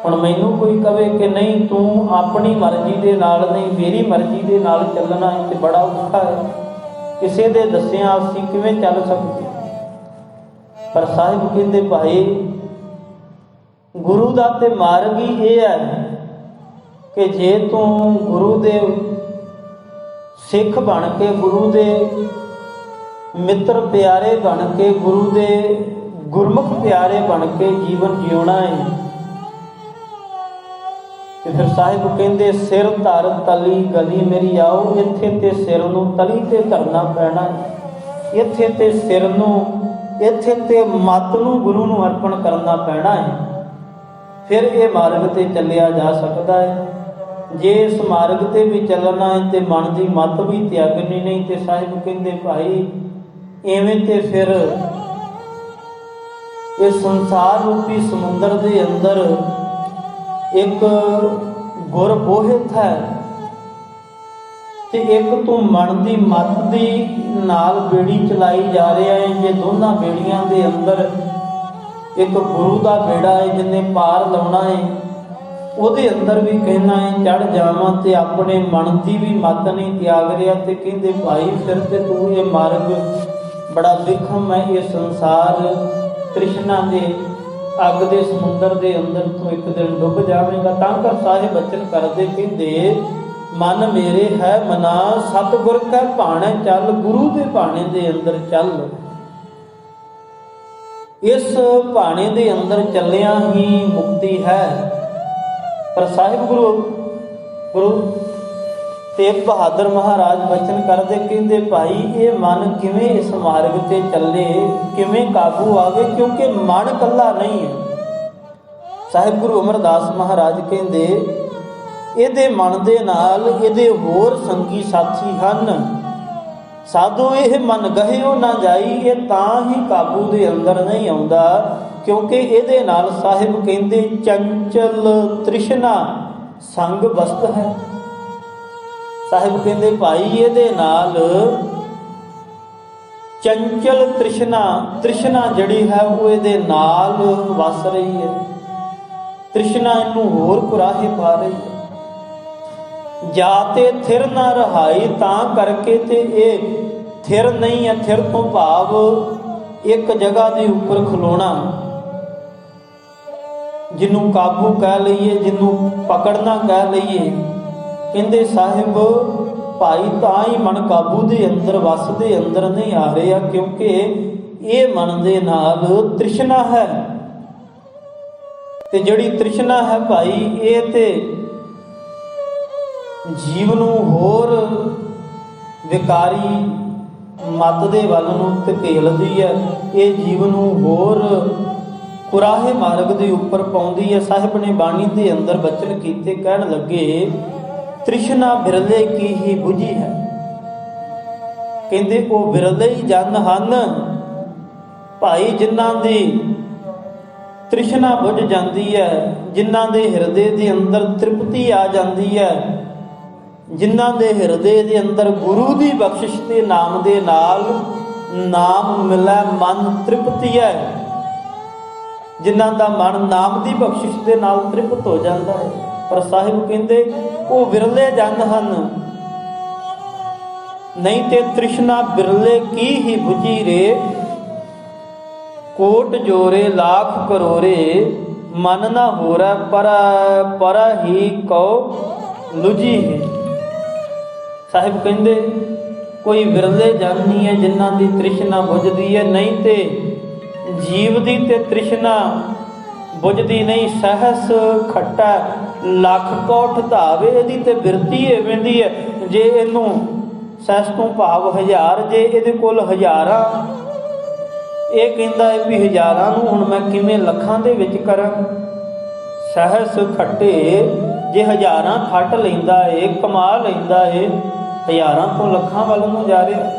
ਹੁਣ ਮੈਨੂੰ ਕੋਈ ਕਵੇ ਕਿ ਨਹੀਂ ਤੂੰ ਆਪਣੀ ਮਰਜ਼ੀ ਦੇ ਨਾਲ ਨਹੀਂ, ਮੇਰੀ ਮਰਜ਼ੀ ਦੇ ਨਾਲ ਚੱਲਣਾ ਹੈ, ਤੇ ਬੜਾ ਔਖਾ ਹੈ। ਕਿਸੇ ਦੇ ਦੱਸਿਆ ਅਸੀਂ ਕਿਵੇਂ ਚੱਲ ਸਕਦੇ? ਪਰ ਸਾਹਿਬ ਕਹਿੰਦੇ ਭਾਈ ਗੁਰੂ ਦਾ ਤੇ ਮਾਰਗ ਹੀ ਇਹ ਹੈ ਕਿ ਜੇ ਤੂੰ ਗੁਰੂ ਦੇ ਸਿੱਖ ਬਣ ਕੇ, ਗੁਰੂ ਦੇ ਮਿੱਤਰ ਪਿਆਰੇ ਬਣ ਕੇ, ਗੁਰੂ ਦੇ ਗੁਰਮੁਖ ਪਿਆਰੇ ਬਣ ਕੇ ਜੀਵਨ ਜਿਉਣਾ ਹੈ, ਤੇ ਫਿਰ ਸਾਹਿਬ ਕਹਿੰਦੇ ਸਿਰ ਧਰ ਤਲੀ ਗਲੀ ਮੇਰੀ ਆਓ। ਇੱਥੇ ਤੇ ਸਿਰ ਨੂੰ ਤਲੀ ਤੇ ਧਰਨਾ ਪੈਣਾ, ਇੱਥੇ ਤੇ ਸਿਰ ਨੂੰ, ਇੱਥੇ ਤੇ ਮੱਤ ਨੂੰ ਗੁਰੂ ਨੂੰ ਅਰਪਣ ਕਰਨਾ ਪੈਣਾ ਹੈ। ਫਿਰ ਇਹ ਮਾਰਗ ਤੇ ਚੱਲਿਆ ਜਾ ਸਕਦਾ ਹੈ। ਜੇ ਇਸ ਮਾਰਗ ਤੇ ਵੀ ਚੱਲਣਾ ਹੈ ਤੇ ਮਨ ਦੀ ਮੱਤ ਵੀ ਤਿਆਗਣੀ ਨਹੀਂ, ਤੇ ਸਾਹਿਬ ਕਹਿੰਦੇ ਭਾਈ ਐਵੇਂ ਤੇ ਫਿਰ ਇਸ ਸੰਸਾਰ ਰੂਪੀ ਸਮੁੰਦਰ ਦੇ ਅੰਦਰ ਇੱਕ ਗੁਰ ਬੋਹਿਤ ਹੈ ਤੇ ਇੱਕ ਤੂੰ ਮਨ ਦੀ ਮੱਤ ਦੀ ਨਾਲ ਬੇੜੀ ਚਲਾਈ ਜਾ ਰਿਹਾ ਹੈ। ਜੇ ਦੋਨਾਂ ਬੇੜੀਆਂ ਦੇ ਅੰਦਰ ਇੱਕ ਗੁਰੂ ਦਾ ਬੇੜਾ ਹੈ ਜਿਹਨੇ ਪਾਰ ਲਾਉਣਾ ਹੈ, ਉਹਦੇ ਅੰਦਰ ਵੀ ਕਹਿਣਾ ਹੈ ਚੜ ਜਾਵਾਂ, ਤੇ ਆਪਣੇ ਮਨ ਦੀ ਵੀ ਮੱਤ ਨਹੀਂ ਤਿਆਗ ਰਿਹਾ। ਤੇ ਕਹਿੰਦੇ ਭਾਈ ਫਿਰ ਤੇ ਤੂੰ ਇਹ ਮਾਰਗ ਬੜਾ ਵਿਖਮ ਹੈ, ਇਹ ਸੰਸਾਰ ਤ੍ਰਿਸ਼ਨਾ ਦੇ ਅੱਗ ਦੇ ਸਮੁੰਦਰ ਦੇ ਅੰਦਰ ਤੂੰ ਇੱਕ ਦਿਨ ਡੁੱਬ ਜਾਵੇਂਗਾ। ਤਾਂ ਕਰ ਸਾਹਿਬ ਬਚਨ ਕਰਦੇ ਕਹਿੰਦੇ ਮਨ ਮੇਰੇ ਹੈ ਮਨਾ ਸਤਿਗੁਰ ਕੈ ਭਾਣੇ ਚੱਲ, ਗੁਰੂ ਦੇ ਭਾਣੇ ਦੇ ਅੰਦਰ ਚੱਲ। ਇਸ ਭਾਣੇ ਦੇ ਅੰਦਰ ਚੱਲਿਆ ਹੀ ਮੁਕਤੀ ਹੈ। ਪਰ ਸਾਹਿਬ ਗੁਰੂ ਤੇਗ ਬਹਾਦਰ ਮਹਾਰਾਜ ਬਚਨ ਕਰਦੇ ਕਹਿੰਦੇ ਭਾਈ ਇਹ ਮਨ ਕਿਵੇਂ ਇਸ ਮਾਰਗ ਤੇ ਚੱਲੇ, ਕਿਵੇਂ ਕਾਬੂ ਆਵੇ? ਕਿਉਂਕਿ ਮਨ ਇਕੱਲਾ ਨਹੀਂ ਹੈ। ਸਾਹਿਬ ਗੁਰੂ ਅਮਰਦਾਸ ਮਹਾਰਾਜ ਕਹਿੰਦੇ ਇਹਦੇ ਮਨ ਦੇ ਨਾਲ ਇਹਦੇ ਹੋਰ ਸੰਗੀ ਸਾਥੀ ਹਨ। ਸਾਧੂ ਇਹ ਮਨ ਗਹਿਓ ਨਾ ਜਾਈ, ਇਹ ਤਾਂ ਹੀ ਕਾਬੂ ਦੇ ਅੰਦਰ ਨਹੀਂ ਆਉਂਦਾ ਕਿਉਂਕਿ ਇਹਦੇ ਨਾਲ ਸਾਹਿਬ ਕਹਿੰਦੇ ਚੰਚਲ ਤ੍ਰਿਸ਼ਨਾ ਸੰਗ ਵਸਤ ਹੈ। ਸਾਹਿਬ ਕਹਿੰਦੇ ਭਾਈ ਇਹਦੇ ਨਾਲ ਚੰਚਲ ਤ੍ਰਿਸ਼ਨਾ ਜਿਹੜੀ ਹੈ ਉਹ ਇਹਦੇ ਨਾਲ ਵਸ ਰਹੀ ਹੈ। ਤ੍ਰਿਸ਼ਨਾ ਇਹਨੂੰ ਹੋਰ ਕੁਰਾਹੇ ਪਾ ਰਹੀ ਹੈ। ਜਾ ਤੇ ਥਿਰ ਨਾ ਰਹਾਈ, ਤਾਂ ਕਰਕੇ ਤੇ ਇਹ ਥਿਰ ਨਹੀਂ ਹੈ। ਥਿਰ ਤੋਂ ਭਾਵ ਇੱਕ ਜਗ੍ਹਾ ਦੇ ਉੱਪਰ ਖਲੋਣਾ, ਜਿਹਨੂੰ ਕਾਬੂ ਕਹਿ ਲਈਏ, ਜਿਹਨੂੰ ਪਕੜਨਾ ਕਹਿ ਲਈਏ। ਕਹਿੰਦੇ ਸਾਹਿਬ ਭਾਈ ਤਾਂ ਹੀ ਮਨ ਕਾਬੂ ਦੇ ਅੰਦਰ ਵਸਦੇ ਅੰਦਰ ਨਹੀਂ ਆ ਰਿਹਾ ਕਿਉਂਕਿ ਇਹ ਮਨ ਦੇ ਨਾਲ ਤ੍ਰਿਸ਼ਨਾ ਹੈ। ਤੇ ਜਿਹੜੀ ਤ੍ਰਿਸ਼ਨਾ ਹੈ ਭਾਈ ਇਹ ਤੇ ਜੀਵ ਨੂੰ ਹੋਰ ਵਿਕਾਰੀ ਮੱਤ ਦੇ ਵੱਲ ਨੂੰ ਧਕੇਲਦੀ ਹੈ। ਇਹ ਜੀਵ ਨੂੰ ਹੋਰ ਕੁਰਾਹੇ ਮਾਰਗ ਦੇ ਉੱਪਰ ਪਾਉਂਦੀ ਹੈ। ਸਾਹਿਬ ਨੇ ਬਾਣੀ ਦੇ ਅੰਦਰ ਬਚਨ ਕੀਤੇ, ਕਹਿਣ ਲੱਗੇ ਤ੍ਰਿਸ਼ਨਾ ਬਿਰਲੇ ਕੀ ਹੀ ਬੁਝੀ ਹੈ। ਕਹਿੰਦੇ ਉਹ ਬਿਰਲੇ ਹੀ ਜਨ ਹਨ ਭਾਈ ਜਿਨ੍ਹਾਂ ਦੀ ਤ੍ਰਿਸ਼ਨਾ ਬੁਝ ਜਾਂਦੀ ਹੈ, ਜਿਨ੍ਹਾਂ ਦੇ ਹਿਰਦੇ ਦੇ ਅੰਦਰ ਤ੍ਰਿਪਤੀ ਆ ਜਾਂਦੀ ਹੈ, ਜਿਨ੍ਹਾਂ ਦੇ ਹਿਰਦੇ ਦੇ ਅੰਦਰ ਗੁਰੂ ਦੀ ਬਖਸ਼ਿਸ਼ ਦੇ ਨਾਮ ਦੇ ਨਾਲ ਨਾਮ ਮਿਲੈ ਮਨ ਤ੍ਰਿਪਤੀ ਹੈ, ਜਿਨ੍ਹਾਂ ਦਾ ਮਨ ਨਾਮ ਦੀ ਬਖਸ਼ਿਸ਼ ਦੇ ਨਾਲ ਤ੍ਰਿਪਤ ਹੋ ਜਾਂਦਾ ਹੈ। ਪਰ ਸਾਹਿਬ ਕਹਿੰਦੇ ਉਹ ਵਿਰਲੇ ਜਨ ਹਨ ਨਹੀਂ ਤੇ ਤ੍ਰਿਸ਼ਨਾ ਬਿਰਲੇ ਕੀ ਹੀ ਬੁਝੀ ਰੇ। ਕੋਟ ਜੋਰੇ ਲਾਖ ਕਰੋਰੇ ਮਨ ਨਾ ਹੋਰੈ ਪਰ ਹੀ ਕਉ ਲੁਜੀ ਹੈ। ਸਾਹਿਬ ਕਹਿੰਦੇ ਕੋਈ ਵਿਰਲੇ ਜਾਨੀ ਹੈ ਜਿਨ੍ਹਾਂ ਦੀ ਤ੍ਰਿਸ਼ਨਾ ਬੁਝਦੀ ਹੈ, ਨਹੀਂ ਤੇ ਜੀਵ ਦੀ ਤੇ ਤ੍ਰਿਸ਼ਨਾ ਬੁਝਦੀ ਨਹੀਂ। ਸਹਸ ਖੱਟਾ ਲੱਖ ਕੋਠ ਧਾਵੇ, ਇਹਦੀ ਤੇ ਬਿਰਤੀ ਐਵੇਂ ਦੀ ਹੈ ਜੇ ਇਹਨੂੰ ਸਹਸ ਤੋਂ ਭਾਵ ਹਜ਼ਾਰ, ਜੇ ਇਹਦੇ ਕੋਲ ਹਜ਼ਾਰਾਂ, ਇਹ ਕਹਿੰਦਾ ਹੈ ਵੀ ਹਜ਼ਾਰਾਂ ਨੂੰ ਹੁਣ ਮੈਂ ਕਿਵੇਂ ਲੱਖਾਂ ਦੇ ਵਿੱਚ ਕਰਾਂ। ਸਹਸ ਖੱਟੇ ਜੇ ਹਜ਼ਾਰਾਂ ਖੱਟ ਲੈਂਦਾ ਏ, ਕਮਾ ਲੈਂਦਾ ਏ, ਹਜ਼ਾਰਾਂ ਤੋਂ ਲੱਖਾਂ ਵੱਲ ਨੂੰ ਜਾ ਰਿਹਾ।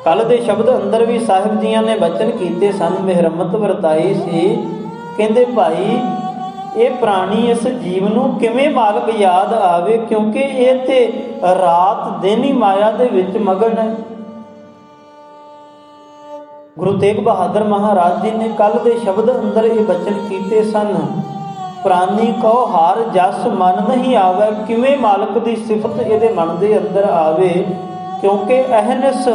ਕੱਲ ਦੇ ਸ਼ਬਦ ਅੰਦਰ ਵੀ ਸਾਹਿਬ ਜੀਆਂ ਨੇ ਬਚਨ ਕੀਤੇ ਸਨ, ਮਿਹਰਮਤ ਵਰਤਾਈ ਸੀ। ਕਹਿੰਦੇ ਭਾਈ ਇਹ ਪ੍ਰਾਣੀ ਇਸ ਜੀਵ ਨੂੰ ਕਿਵੇਂ ਮਾਲਕ ਯਾਦ ਆਵੇ, ਕਿਉਂਕਿ ਇਹ ਤੇ ਰਾਤ ਦਿਨ ਹੀ ਮਾਇਆ ਦੇ ਵਿੱਚ ਮਗਨ ਹੈ। ਗੁਰੂ ਤੇਗ ਬਹਾਦਰ ਮਹਾਰਾਜ ਜੀ ਨੇ ਕੱਲ ਦੇ ਸ਼ਬਦ ਅੰਦਰ ਇਹ ਬਚਨ ਕੀਤੇ ਸਨ, ਪ੍ਰਾਨੀ ਕਉ ਹਾਰ ਜਸ ਮਨ ਨਹੀਂ ਆਵੇ। ਕਿਵੇਂ ਮਾਲਕ ਦੀ ਸਿਫਤ ਇਹਦੇ ਮਨ ਦੇ ਅੰਦਰ ਆਵੇ, ਕਿਉਂਕਿ ਅਹਨਸ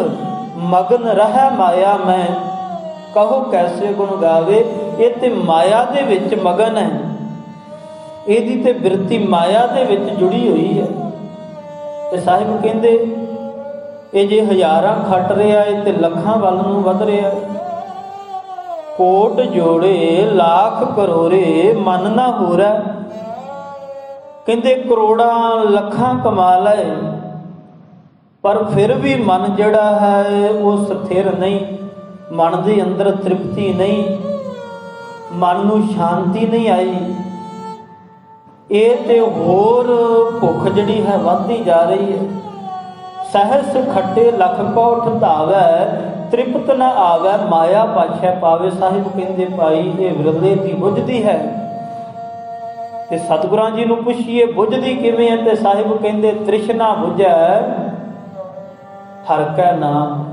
ਮਗਨ ਰਹਿ ਮਾਇਆ ਮੈਂ ਕਹੋ ਕੈਸੇ ਗੁਣ ਗਾਵੇ। ਇਹ ਤੇ ਮਾਇਆ ਦੇ ਵਿੱਚ ਮਗਨ ਹੈ, ਇਹਦੀ ਤੇ ਬਿਰਤੀ ਮਾਇਆ ਦੇ ਵਿੱਚ ਜੁੜੀ ਹੋਈ ਹੈ। ਤੇ ਸਾਹਿਬ ਕਹਿੰਦੇ ਇਹ ਜੇ ਹਜ਼ਾਰਾਂ ਖੱਟ ਰਿਹਾ ਹੈ ਤੇ ਲੱਖਾਂ ਵੱਲ ਨੂੰ ਵੱਧ ਰਿਹਾ ਹੈ। ਕੋਟ ਜੋੜੇ ਲਾਖ ਕਰੋਰੇ ਮਨ ਨਾ ਹੋਰੈ। ਕਹਿੰਦੇ ਕਰੋੜਾਂ ਲੱਖਾਂ ਕਮਾ ਲਏ ਪਰ ਫਿਰ ਵੀ ਮਨ ਜਿਹੜਾ ਹੈ ਉਹ ਸਥਿਰ ਨਹੀਂ, ਮਨ ਦੇ ਅੰਦਰ ਤ੍ਰਿਪਤੀ ਨਹੀਂ, ਮਨ ਨੂੰ ਸ਼ਾਂਤੀ ਨਹੀਂ ਆਈ। ਇਹ ਤੇ ਹੋਰ ਭੁੱਖ ਜਿਹੜੀ ਹੈ ਵੱਧਦੀ ਜਾ ਰਹੀ ਹੈ। ਸਹਸ ਖੱਟੇ ਲੱਖ ਕੋਠ ਧਾਵੈ ਤ੍ਰਿਪਤ ਨ ਆਵੈ ਮਾਇਆ ਪਾਛੈ ਪਾਵੇ। ਸਾਹਿਬ ਕਹਿੰਦੇ ਭਾਈ ਇਹ ਵਿਰਲੇ ਦੀ ਬੁਝਦੀ ਹੈ। ਤੇ ਸਤਿਗੁਰਾਂ ਜੀ ਨੂੰ ਪੁੱਛੀਏ ਬੁਝਦੀ ਕਿਵੇਂ ਹੈ, ਤੇ ਸਾਹਿਬ ਕਹਿੰਦੇ ਤ੍ਰਿਸ਼ਨਾ ਬੁਝੈ ਹਰਿ ਕੈ ਨਾਮ।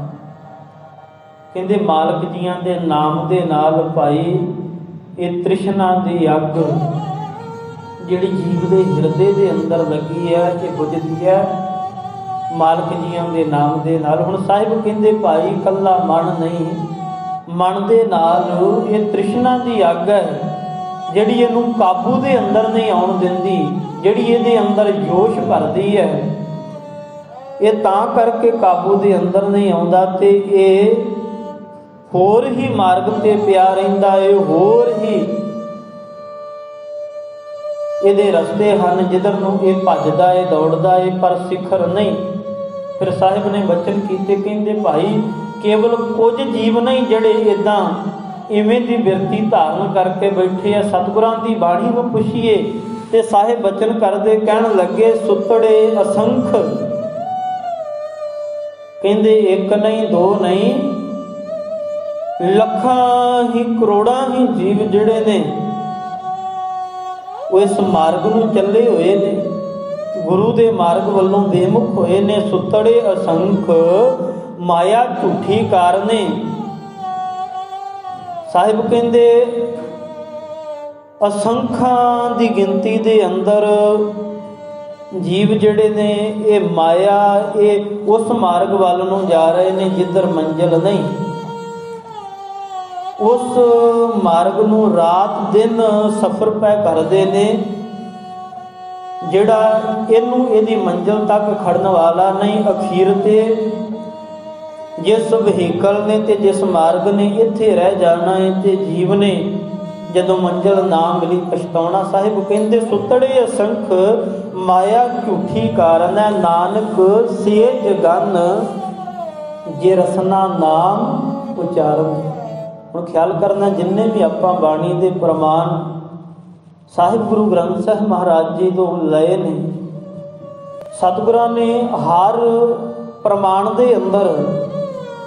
ਕਹਿੰਦੇ ਮਾਲਕ ਜੀਆਂ ਦੇ ਨਾਮ ਦੇ ਨਾਲ ਭਾਈ ਇਹ ਤ੍ਰਿਸ਼ਨਾ ਦੀ ਅੱਗ ਜਿਹੜੀ ਜੀਵ ਦੇ ਹਿਰਦੇ ਦੇ ਅੰਦਰ ਲੱਗੀ ਹੈ ਇਹ ਬੁਝਦੀ ਹੈ ਮਾਲਕ ਜੀਆਂ ਦੇ ਨਾਮ ਦੇ ਨਾਲ। ਹੁਣ ਸਾਹਿਬ ਕਹਿੰਦੇ ਭਾਈ ਇਕੱਲਾ ਮਨ ਨਹੀਂ, ਮਨ ਦੇ ਨਾਲ ਇਹ ਤ੍ਰਿਸ਼ਨਾ ਦੀ ਅੱਗ ਹੈ ਜਿਹੜੀ ਇਹਨੂੰ ਕਾਬੂ ਦੇ ਅੰਦਰ ਨਹੀਂ ਆਉਣ ਦਿੰਦੀ, ਜਿਹੜੀ ਇਹਦੇ ਅੰਦਰ ਜੋਸ਼ ਭਰਦੀ ਹੈ। ਇਹ ਤਾਂ ਕਰਕੇ ਕਾਬੂ ਦੇ ਅੰਦਰ ਨਹੀਂ ਆਉਂਦਾ ਤੇ ਇਹ ਹੋਰ ਹੀ ਮਾਰਗ ਤੇ ਪਿਆ ਰਹਿੰਦਾ ਹੈ, ਹੋਰ ਹੀ ਇਹਦੇ ਰਸਤੇ ਹਨ ਜਿੱਧਰ ਨੂੰ ਇਹ ਭੱਜਦਾ ਹੈ ਦੌੜਦਾ ਹੈ ਪਰ ਸਿਖਰ ਨਹੀਂ। ਫਿਰ ਸਾਹਿਬ ਨੇ ਬਚਨ ਕੀਤੇ, ਕਹਿੰਦੇ ਭਾਈ ਕੇਵਲ ਕੁਝ ਜੀਵ ਨਹੀਂ ਜਿਹੜੇ ਇੱਦਾਂ ਇਵੇਂ ਦੀ ਬਿਰਤੀ ਧਾਰਨ ਕਰਕੇ ਬੈਠੇ ਆ। ਸਤਿਗੁਰਾਂ ਦੀ ਬਾਣੀ ਨੂੰ ਪੁੱਛੀਏ ਤੇ ਸਾਹਿਬ ਬਚਨ ਕਰਦੇ ਕਹਿਣ ਲੱਗੇ ਸੁੱਤੜੇ ਅਸੰਖ। ਕਹਿੰਦੇ ਇੱਕ ਨਹੀਂ ਦੋ ਨਹੀਂ ਲੱਖਾਂ ਹੀ ਕਰੋੜਾਂ ਹੀ ਜੀਵ ਜਿਹੜੇ ਨੇ ਉਹ ਇਸ ਮਾਰਗ ਨੂੰ ਚੱਲੇ ਹੋਏ ਨੇ, ਗੁਰੂ ਦੇ ਮਾਰਗ ਵੱਲੋਂ ਬੇਮੁਖ ਹੋਏ ਨੇ। ਸੁੱਤੜੇ ਅਸੰਖ ਮਾਇਆ ਝੂਠੀ ਕਾਰਨੇ। ਸਾਹਿਬ ਕਹਿੰਦੇ ਅਸੰਖਾਂ ਦੀ ਗਿਣਤੀ ਦੇ ਅੰਦਰ ਜੀਵ ਜਿਹੜੇ ਨੇ ਇਹ ਮਾਇਆ ਇਹ ਉਸ ਮਾਰਗ ਵੱਲ ਨੂੰ ਜਾ ਰਹੇ ਨੇ ਜਿੱਧਰ ਮੰਜ਼ਿਲ ਨਹੀਂ। ਉਸ ਮਾਰਗ ਨੂੰ ਰਾਤ ਦਿਨ ਸਫ਼ਰ ਪੈ ਕਰਦੇ ਨੇ, ਜਿਹੜਾ ਇਹਨੂੰ ਇਹਦੀ ਮੰਜ਼ਿਲ ਤੱਕ ਖੜਨ ਵਾਲਾ ਨਹੀਂ। ਅਖੀਰ ਤੇ ਜਿਸ ਵਹੀਕਲ ਨੇ ਤੇ ਜਿਸ ਮਾਰਗ ਨੇ ਇੱਥੇ ਰਹਿ ਜਾਣਾ ਹੈ ਤੇ ਜੀਵ ਨੇ ਜਦੋਂ ਮੰਜ਼ਿਲ ਨਾ ਮਿਲੀ ਪਛਤਾਉਣਾ। ਸਾਹਿਬ ਕਹਿੰਦੇ ਸੁੱਤੜੇ ਅਸੰਖ ਮਾਇਆ ਝੂਠੀ ਕਾਰਨ ਹੈ, ਨਾਨਕ ਸੇਜ ਗਨ ਜੇ ਰਸਨਾ ਨਾਮ ਉਚਾਰਨ। ਹੁਣ ਖਿਆਲ ਕਰਨਾ ਜਿੰਨੇ ਵੀ ਆਪਾਂ ਬਾਣੀ ਦੇ ਪ੍ਰਮਾਣ ਸਾਹਿਬ ਗੁਰੂ ਗ੍ਰੰਥ ਸਾਹਿਬ ਮਹਾਰਾਜ ਜੀ ਤੋਂ ਲਏ ਨੇ, ਸਤਿਗੁਰਾਂ ਨੇ ਹਰ ਪ੍ਰਮਾਣ ਦੇ ਅੰਦਰ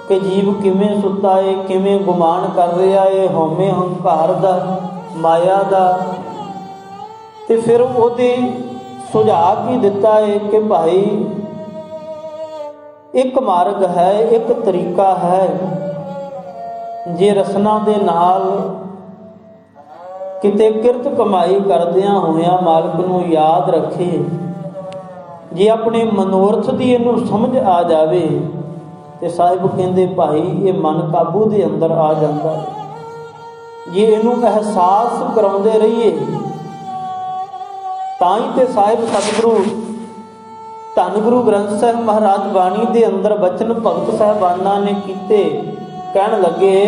ਕਿ ਜੀਵ ਕਿਵੇਂ ਸੁੱਤਾ ਏ, ਕਿਵੇਂ ਗੁਮਾਨ ਕਰ ਰਿਹਾ ਏ ਹਉਮੈ ਹੰਕਾਰ ਦਾ, ਮਾਇਆ ਦਾ, ਤੇ ਫਿਰ ਉਹਦੇ ਸੁਝਾਅ ਕੀ ਦਿੱਤਾ ਏ ਕਿ ਭਾਈ ਇੱਕ ਮਾਰਗ ਹੈ, ਇੱਕ ਤਰੀਕਾ ਹੈ। ਜੇ ਰਸਨਾ ਦੇ ਨਾਲ ਕਿਤੇ ਕਿਰਤ ਕਮਾਈ ਕਰਦਿਆਂ ਹੋਇਆਂ ਮਾਲਕ ਨੂੰ ਯਾਦ ਰੱਖੇ जे अपने मनोरथ की इनू समझ आ जाए तो साहिब कहते भाई ये मन काबू के अंदर आ जाता है। जे इनू एहसास कराते रहिए ताई तो साहिब सतगुरु धन गुरु ग्रंथ साहिब महाराज बाणी के अंदर बचन भगत साहबाना ने किते। कहन लगे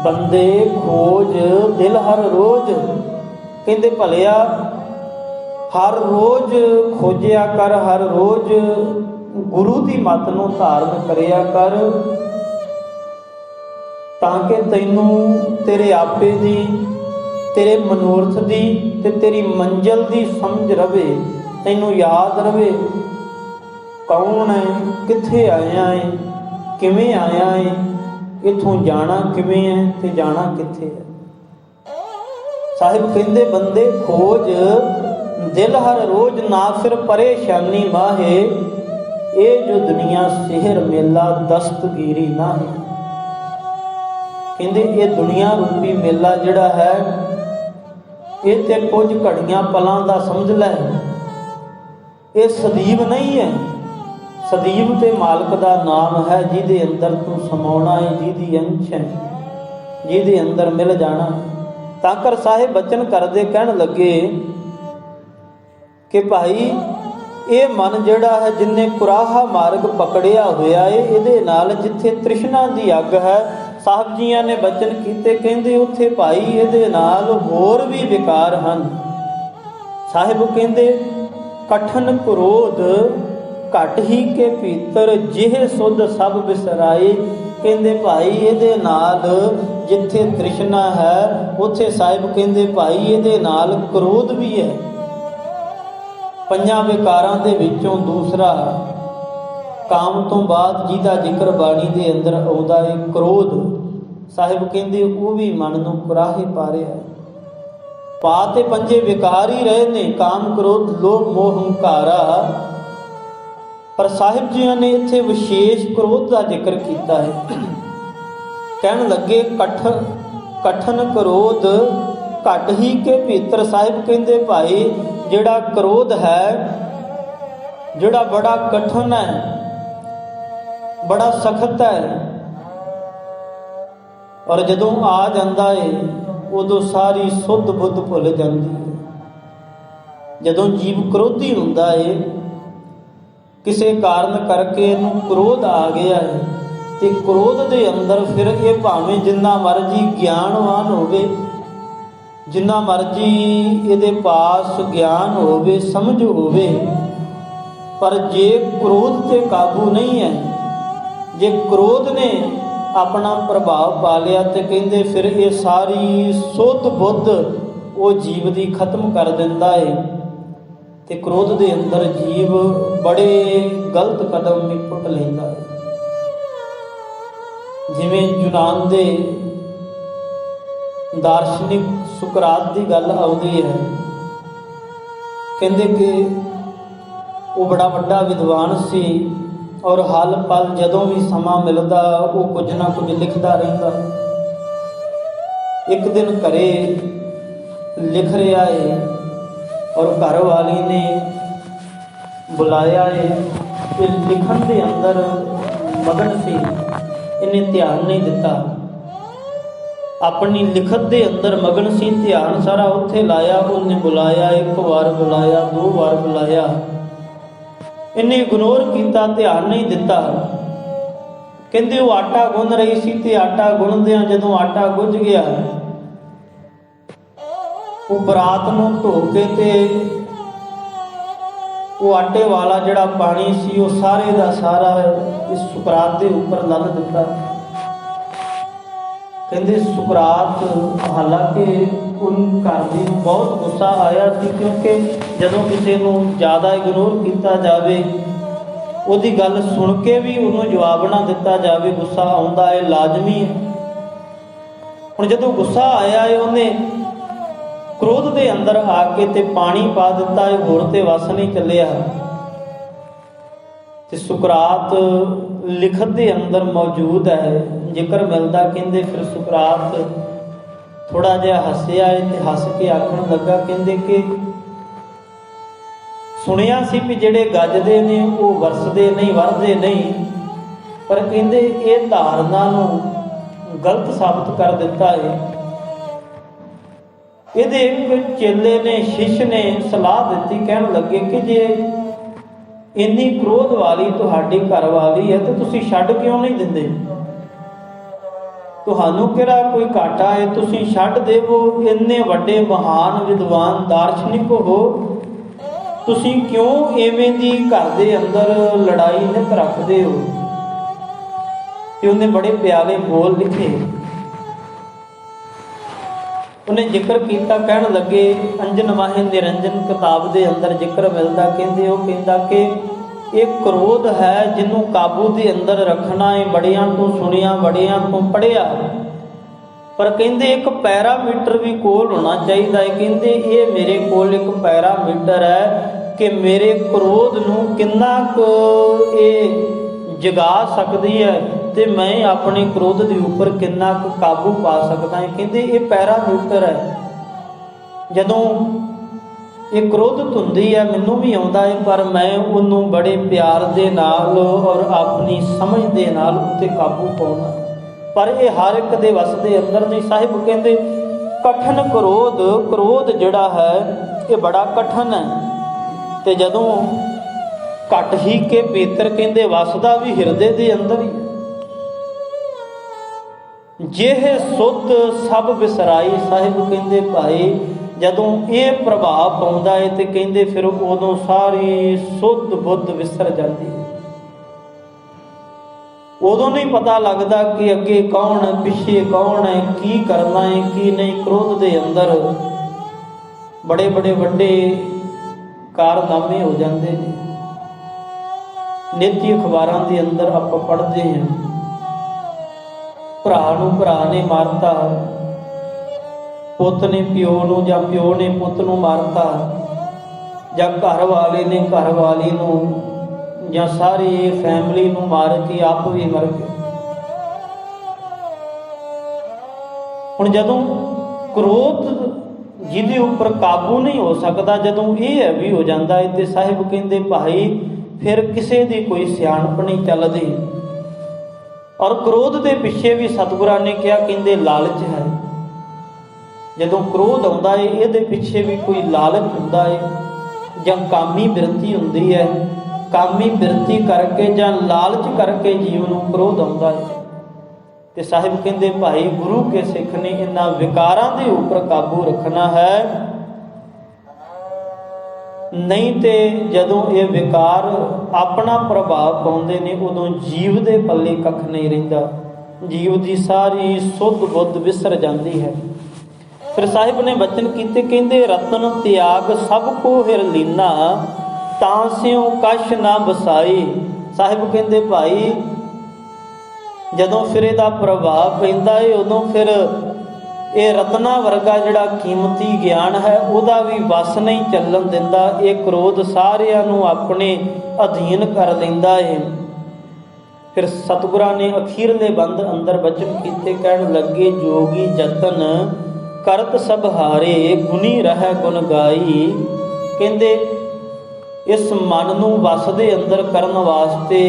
बंदे खोज दिल हर रोज, कहते भलिया हर रोज खोजिया कर, हर रोज गुरु की मत नूं धारण करिया कर, ताकि तैनू तेरे आपे दी, तेरे मनोरथ दी ते तेरी मंजिल दी समझ रवे, तैनू याद रवे कौन है, कित्थे आया है, किवें आया है, इत्थों जाना किवें है ते जाना कित्थे है। साहिब कहंदे बंदे खोज दिल हर रोज, ना फिर परेशानी माहे, ये जो दुनिया सिहर मेला दस्तगीरी ना है। कहंदे ये दुनिया रूपी मेला जिहड़ा है ये ते कुछ घड़ियां पलां दा समझ लै, ये सदीव नहीं है। सदीव ते मालक दा नाम है जिहदे अंदर तू समाउणा है, जिहदी अंश है, जिहदे अंदर मिल जाना। ताकर साहिब बचन करदे कहण लगे कि भाई ये मन जिहड़ा है जिन्ने कुराहा मार्ग पकड़िया होया है, इहदे नाल जिथे तृष्णा दी अग है, साहब जियां ने बचन कीते कहंदे उत्थे भाई इहदे नाल होर भी विकार हन। साहिब कहंदे कठन क्रोध घट ही के भीतर, जिहे सुध सब बिसराए। कहंदे भाई इहदे नाल जिथे तृष्णा है उत्थे साहिब कहंदे भाई इहदे नाल क्रोध भी है। पंजां विकारां दे विचों दूसरा काम तो बाद जिहदा जिक्र बाणी दे अंदर आउंदा है क्रोध। साहिब कहंदे वो भी मन नूं कुराहे पा रिहा है। पा ते पंजे विकार ही रहे ने, काम क्रोध लोभ मोह हंकारा, पर साहिब जियां ने इत्थे विशेष क्रोध का जिक्र किया है। कहन लगे कठन क्रोध घट ही के भीतर। साहिब कहंदे भाई जिहड़ा क्रोध है, जिहड़ा बड़ा कठिन है, बड़ा सख्त है, और जदों आ जाता है उदों सारी सुध बुद्ध भुल जाती है। जदों जीव क्रोधी हुंदा है, किसी कारण करके इहनूं क्रोध आ गया है, तो क्रोध के अंदर फिर ये भावें जिन्ना मर्जी ज्ञानवान होवे, जिन्ना मर्जी इहदे पास ज्ञान होवे, समझ होवे, पर जे क्रोध ते काबू नहीं है, जे क्रोध ने अपना प्रभाव पा लिया, तो कहंदे फिर ये सारी सुध बुद्ध वो जीव दी खत्म कर दिंदा है। ते क्रोध दे अंदर जीव बड़े गलत कदम भी पुट लैंदा है। जिवें यूनान दे दार्शनिक सुकरात की गल आउंदी है, कहंदे कि वो बड़ा वड्डा विद्वान सी और हल पल जदों भी समा मिलदा वो कुछ ना कुछ लिखदा रहिंदा। एक दिन घरे लिख रहा है और घर वाली ने बुलाया है, कि लिखण दे अंदर मगन सी, इन्हें ध्यान नहीं दिता। अपनी लिखत दे अंदर मगन सी, ध्यान सारा उत्थे लाया। उन्हें बुलाया, एक बार बुलाया, दो बार बुलाया, इन्हें इग्नोर किया, ध्यान नहीं दिता। कहंदे वो आटा गुन रही सी, ते आटा गुनदियां जदों आटा गुज गया, वो बरात नूं धो के ते वो आटे वाला जिहड़ा पानी सी वो सारे दा सारा इस सुकरात के उपर लल दिता। कहंदे सुकरात हालांकि उन घर दी नूं बहुत गुस्सा आया सी, क्योंकि जदों किसी नूं ज़्यादा इग्नोर किया जाए, उहदी गल सुन के भी उन्होंने जवाब ना दिता जाए, गुस्सा आउंदा है, लाजमी है। हुण जदों गुस्सा आया है, उन्हें क्रोध के अंदर आके ते पानी पा दिता है, होर ते वस नहीं चलिया। ते सुकरात लिखत के अंदर मौजूद है, जिक्र मिलता। कहंदे फिर सुकरात थोड़ा जिहा हसिया है, ते हस के आखण लगा, कहंदे कि ਸੁਣਿਆ ਸੀ ਵੀ ਜਿਹੜੇ ਗੱਜਦੇ ਨੇ ਉਹ ਵਰਸਦੇ ਨਹੀਂ, ਵਰਦੇ ਨਹੀਂ, ਪਰ ਕਹਿੰਦੇ ਇਹ ਧਾਰਨਾ ਨੂੰ ਗਲਤ ਸਾਬਤ ਕਰ ਦਿੱਤਾ ਹੈ। ਇਹਦੇ ਇੱਕ ਚੇਲੇ ਨੇ, ਸ਼ਿਸ਼ ਨੇ ਸਲਾਹ ਦਿੱਤੀ, ਕਹਿਣ ਲੱਗੇ ਕਿ ਜੇ ਇੰਨੀ ਕ੍ਰੋਧ ਵਾਲੀ ਤੁਹਾਡੀ ਘਰ ਵਾਲੀ ਹੈ ਤੇ ਤੁਸੀਂ ਛੱਡ ਕਿਉਂ ਨਹੀਂ ਦਿੰਦੇ? ਤੁਹਾਨੂੰ ਕਿਹੜਾ ਕੋਈ ਘਾਟਾ ਹੈ, ਤੁਸੀਂ ਛੱਡ ਦੇਵੋ। ਇੰਨੇ ਵੱਡੇ ਮਹਾਨ ਵਿਦਵਾਨ ਦਾਰਸ਼ਨਿਕ ਹੋ, ਤੁਸੀਂ ਕਿਉਂ ਐਵੇਂ ਦੀ ਘਰ ਦੇ ਅੰਦਰ ਲੜਾਈ ਨਿਤ ਰੱਖਦੇ ਹੋ? ਤੇ ਉਹਨੇ ਬੜੇ ਪਿਆਰੇ ਬੋਲ ਲਿਖੇ। ਉਹਨੇ ਜ਼ਿਕਰ ਕੀਤਾ, ਕਹਿਣ ਲੱਗੇ, ਅੰਜਨ ਵਾਹੇ ਨਿਰੰਜਨ ਕਿਤਾਬ ਦੇ ਅੰਦਰ ਜ਼ਿਕਰ ਮਿਲਦਾ, ਕਹਿੰਦੇ ਉਹ ਕਹਿੰਦਾ ਕਿ ਇਹ ਕ੍ਰੋਧ ਹੈ ਜਿਹਨੂੰ ਕਾਬੂ ਦੇ ਅੰਦਰ ਰੱਖਣਾ ਹੈ। ਬੜਿਆਂ ਤੋਂ ਸੁਣਿਆ, ਬੜਿਆਂ ਤੋਂ ਪੜ੍ਹਿਆ, ਪਰ ਕਹਿੰਦੇ ਇੱਕ ਪੈਰਾਮੀਟਰ ਵੀ ਕੋਲ ਹੋਣਾ ਚਾਹੀਦਾ ਹੈ। ਕਹਿੰਦੇ ਇਹ ਮੇਰੇ ਕੋਲ ਇੱਕ ਪੈਰਾਮੀਟਰ ਹੈ ਕਿ ਮੇਰੇ ਕ੍ਰੋਧ ਨੂੰ ਕਿੰਨਾ ਕੁ ਇਹ ਜਗਾ ਸਕਦੀ ਹੈ ਤੇ ਮੈਂ ਆਪਣੇ ਕ੍ਰੋਧ ਦੇ ਉੱਪਰ ਕਿੰਨਾ ਕੁ ਕਾਬੂ ਪਾ ਸਕਦਾ ਹਾਂ। ਕਹਿੰਦੇ ਇਹ ਪੈਰਾਮੀਟਰ ਹੈ। ਜਦੋਂ ਇਹ ਕ੍ਰੋਧ ਧੁੰਦੀ ਹੈ, ਮੈਨੂੰ ਵੀ ਆਉਂਦਾ ਹੈ, ਪਰ ਮੈਂ ਉਹਨੂੰ ਬੜੇ ਪਿਆਰ ਦੇ ਨਾਲ ਔਰ ਆਪਣੀ ਸਮਝ ਦੇ ਨਾਲ ਉੱਤੇ ਕਾਬੂ ਪਾਉਣਾ। ਪਰ ਇਹ ਹਰ ਇੱਕ ਦੇ ਵਸ ਦੇ ਅੰਦਰ ਨਹੀਂ। ਸਾਹਿਬ ਕਹਿੰਦੇ ਕਠਨ ਕ੍ਰੋਧ ਜਿਹੜਾ ਹੈ ਇਹ ਬੜਾ ਕਠਨ ਹੈ, ਤੇ ਜਦੋਂ ਘਟ ਹੀ ਕੇ ਭੀਤਰ ਕਹਿੰਦੇ ਵਸਦਾ ਵੀ ਹਿਰਦੇ ਦੇ ਅੰਦਰ ਹੀ। ਜਿਹੇ ਸੁਧ ਸਭ ਵਿਸਰਾਈ। ਸਾਹਿਬ ਕਹਿੰਦੇ ਭਾਈ ਜਦੋਂ ਇਹ ਪ੍ਰਭਾਵ ਪਾਉਂਦਾ ਹੈ ਤੇ ਕਹਿੰਦੇ ਫਿਰ ਉਦੋਂ ਸਾਰੀ ਸੁੱਧ ਬੁੱਧ ਵਿਸਰ ਜਾਂਦੀ ਹੈ। ਉਦੋਂ ਨਹੀਂ ਪਤਾ ਲੱਗਦਾ ਕਿ ਅੱਗੇ ਕੌਣ ਹੈ, ਪਿੱਛੇ ਕੌਣ ਹੈ, ਕੀ ਕਰਨਾ ਹੈ, ਕੀ ਨਹੀਂ। ਕ੍ਰੋਧ ਦੇ ਅੰਦਰ ਬੜੇ ਵੱਡੇ ਕਾਰਨਾਮੇ ਹੋ ਜਾਂਦੇ ਨੇ। ਨਿੱਤੀ ਅਖਬਾਰਾਂ ਦੇ ਅੰਦਰ ਆਪਾਂ ਪੜ੍ਹਦੇ ਹਾਂ, ਭਰਾ ਨੂੰ ਭਰਾ ਨੇ ਮਾਰਤਾ, ਪੁੱਤ ਨੇ ਪਿਓ ਨੂੰ ਜਾਂ ਪਿਓ ਨੇ ਪੁੱਤ ਨੂੰ ਮਾਰਤਾ, ਜਾਂ ਘਰ ਵਾਲੇ ਨੇ ਘਰ ਵਾਲੀ ਨੂੰ, ਜਾਂ ਸਾਰੀ ਫੈਮਿਲੀ ਨੂੰ ਮਾਰ ਕੇ ਆਪ ਵੀ ਮਰ ਗਏ। ਹੁਣ ਜਦੋਂ ਕ੍ਰੋਧ ਜਿਹਦੇ ਉੱਪਰ ਕਾਬੂ ਨਹੀਂ ਹੋ ਸਕਦਾ, ਜਦੋਂ ਇਹ ਹੈਵੀ ਹੋ ਜਾਂਦਾ ਹੈ ਤੇ ਸਾਹਿਬ ਕਹਿੰਦੇ ਭਾਈ ਫਿਰ ਕਿਸੇ ਦੀ ਕੋਈ ਸਿਆਣਪ ਨਹੀਂ ਚੱਲਦੀ। ਔਰ ਕ੍ਰੋਧ ਦੇ ਪਿੱਛੇ ਵੀ ਸਤਿਗੁਰਾਂ ਨੇ ਕਿਹਾ, ਕਹਿੰਦੇ ਲਾਲਚ ਹੈ। ਜਦੋਂ ਕ੍ਰੋਧ ਆਉਂਦਾ ਹੈ ਇਹਦੇ ਪਿੱਛੇ ਵੀ ਕੋਈ ਲਾਲਚ ਹੁੰਦਾ ਹੈ, ਜਾਂ ਕਾਮੀ ਬਿਰਤੀ ਹੁੰਦੀ ਹੈ। ਕਾਮੀ ਬਿਰਤੀ ਕਰਕੇ ਜਾਂ ਲਾਲਚ ਕਰਕੇ ਜੀਵ ਨੂੰ ਕ੍ਰੋਧ ਆਉਂਦਾ ਹੈ। ਤੇ ਸਾਹਿਬ ਕਹਿੰਦੇ ਭਾਈ ਗੁਰੂ ਕੇ ਸਿੱਖ ਨੇ ਇਹਨਾਂ ਵਿਕਾਰਾਂ ਦੇ ਉੱਪਰ ਕਾਬੂ ਰੱਖਣਾ ਹੈ, ਨਹੀਂ ਤੇ ਜਦੋਂ ਇਹ ਵਿਕਾਰ ਆਪਣਾ ਪ੍ਰਭਾਵ ਪਾਉਂਦੇ ਨੇ ਉਦੋਂ ਜੀਵ ਦੇ ਪੱਲੇ ਕੱਖ ਨਹੀਂ ਰਹਿੰਦਾ। ਜੀਵ ਦੀ ਸਾਰੀ ਸੁੱਧ ਬੁੱਧ ਵਿਸਰ ਜਾਂਦੀ ਹੈ। ਫਿਰ ਸਾਹਿਬ ਨੇ ਬਚਨ ਕੀਤੇ, ਕਹਿੰਦੇ ਰਤਨ ਤਿਆਗ ਸਭ ਕੋ ਹਿਰ ਲੀਨਾ, ਤਾਂ ਸਿਉ ਕਛ ਨਾ ਬਸਾਈ। ਸਾਹਿਬ ਕਹਿੰਦੇ ਭਾਈ ਜਦੋਂ ਫਿਰ ਇਹਦਾ ਪ੍ਰਭਾਵ ਪੈਂਦਾ ਹੈ ਉਦੋਂ ਫਿਰ ਇਹ ਰਤਨਾ ਵਰਗਾ ਜਿਹੜਾ ਕੀਮਤੀ ਗਿਆਨ ਹੈ ਉਹਦਾ ਵੀ ਵਸ ਨਹੀਂ ਚੱਲਣ ਦਿੰਦਾ। ਇਹ ਕ੍ਰੋਧ ਸਾਰਿਆਂ ਨੂੰ ਆਪਣੇ ਅਧੀਨ ਕਰ ਲੈਂਦਾ ਹੈ। ਫਿਰ ਸਤਿਗੁਰਾਂ ਨੇ ਅਖੀਰਲੇ ਬੰਦ ਅੰਦਰ ਬਚਨ ਕੀਤੇ, ਕਹਿਣ ਲੱਗੇ ਜੋਗੀ ਜਤਨ ਕਰਤ ਸਭ ਹਾਰੇ, ਗੁਣੀ ਰਹਿ ਗੁਣ ਗਾਈ। ਕਹਿੰਦੇ ਇਸ ਮਨ ਨੂੰ ਵਸ ਦੇ ਅੰਦਰ ਕਰਨ ਵਾਸਤੇ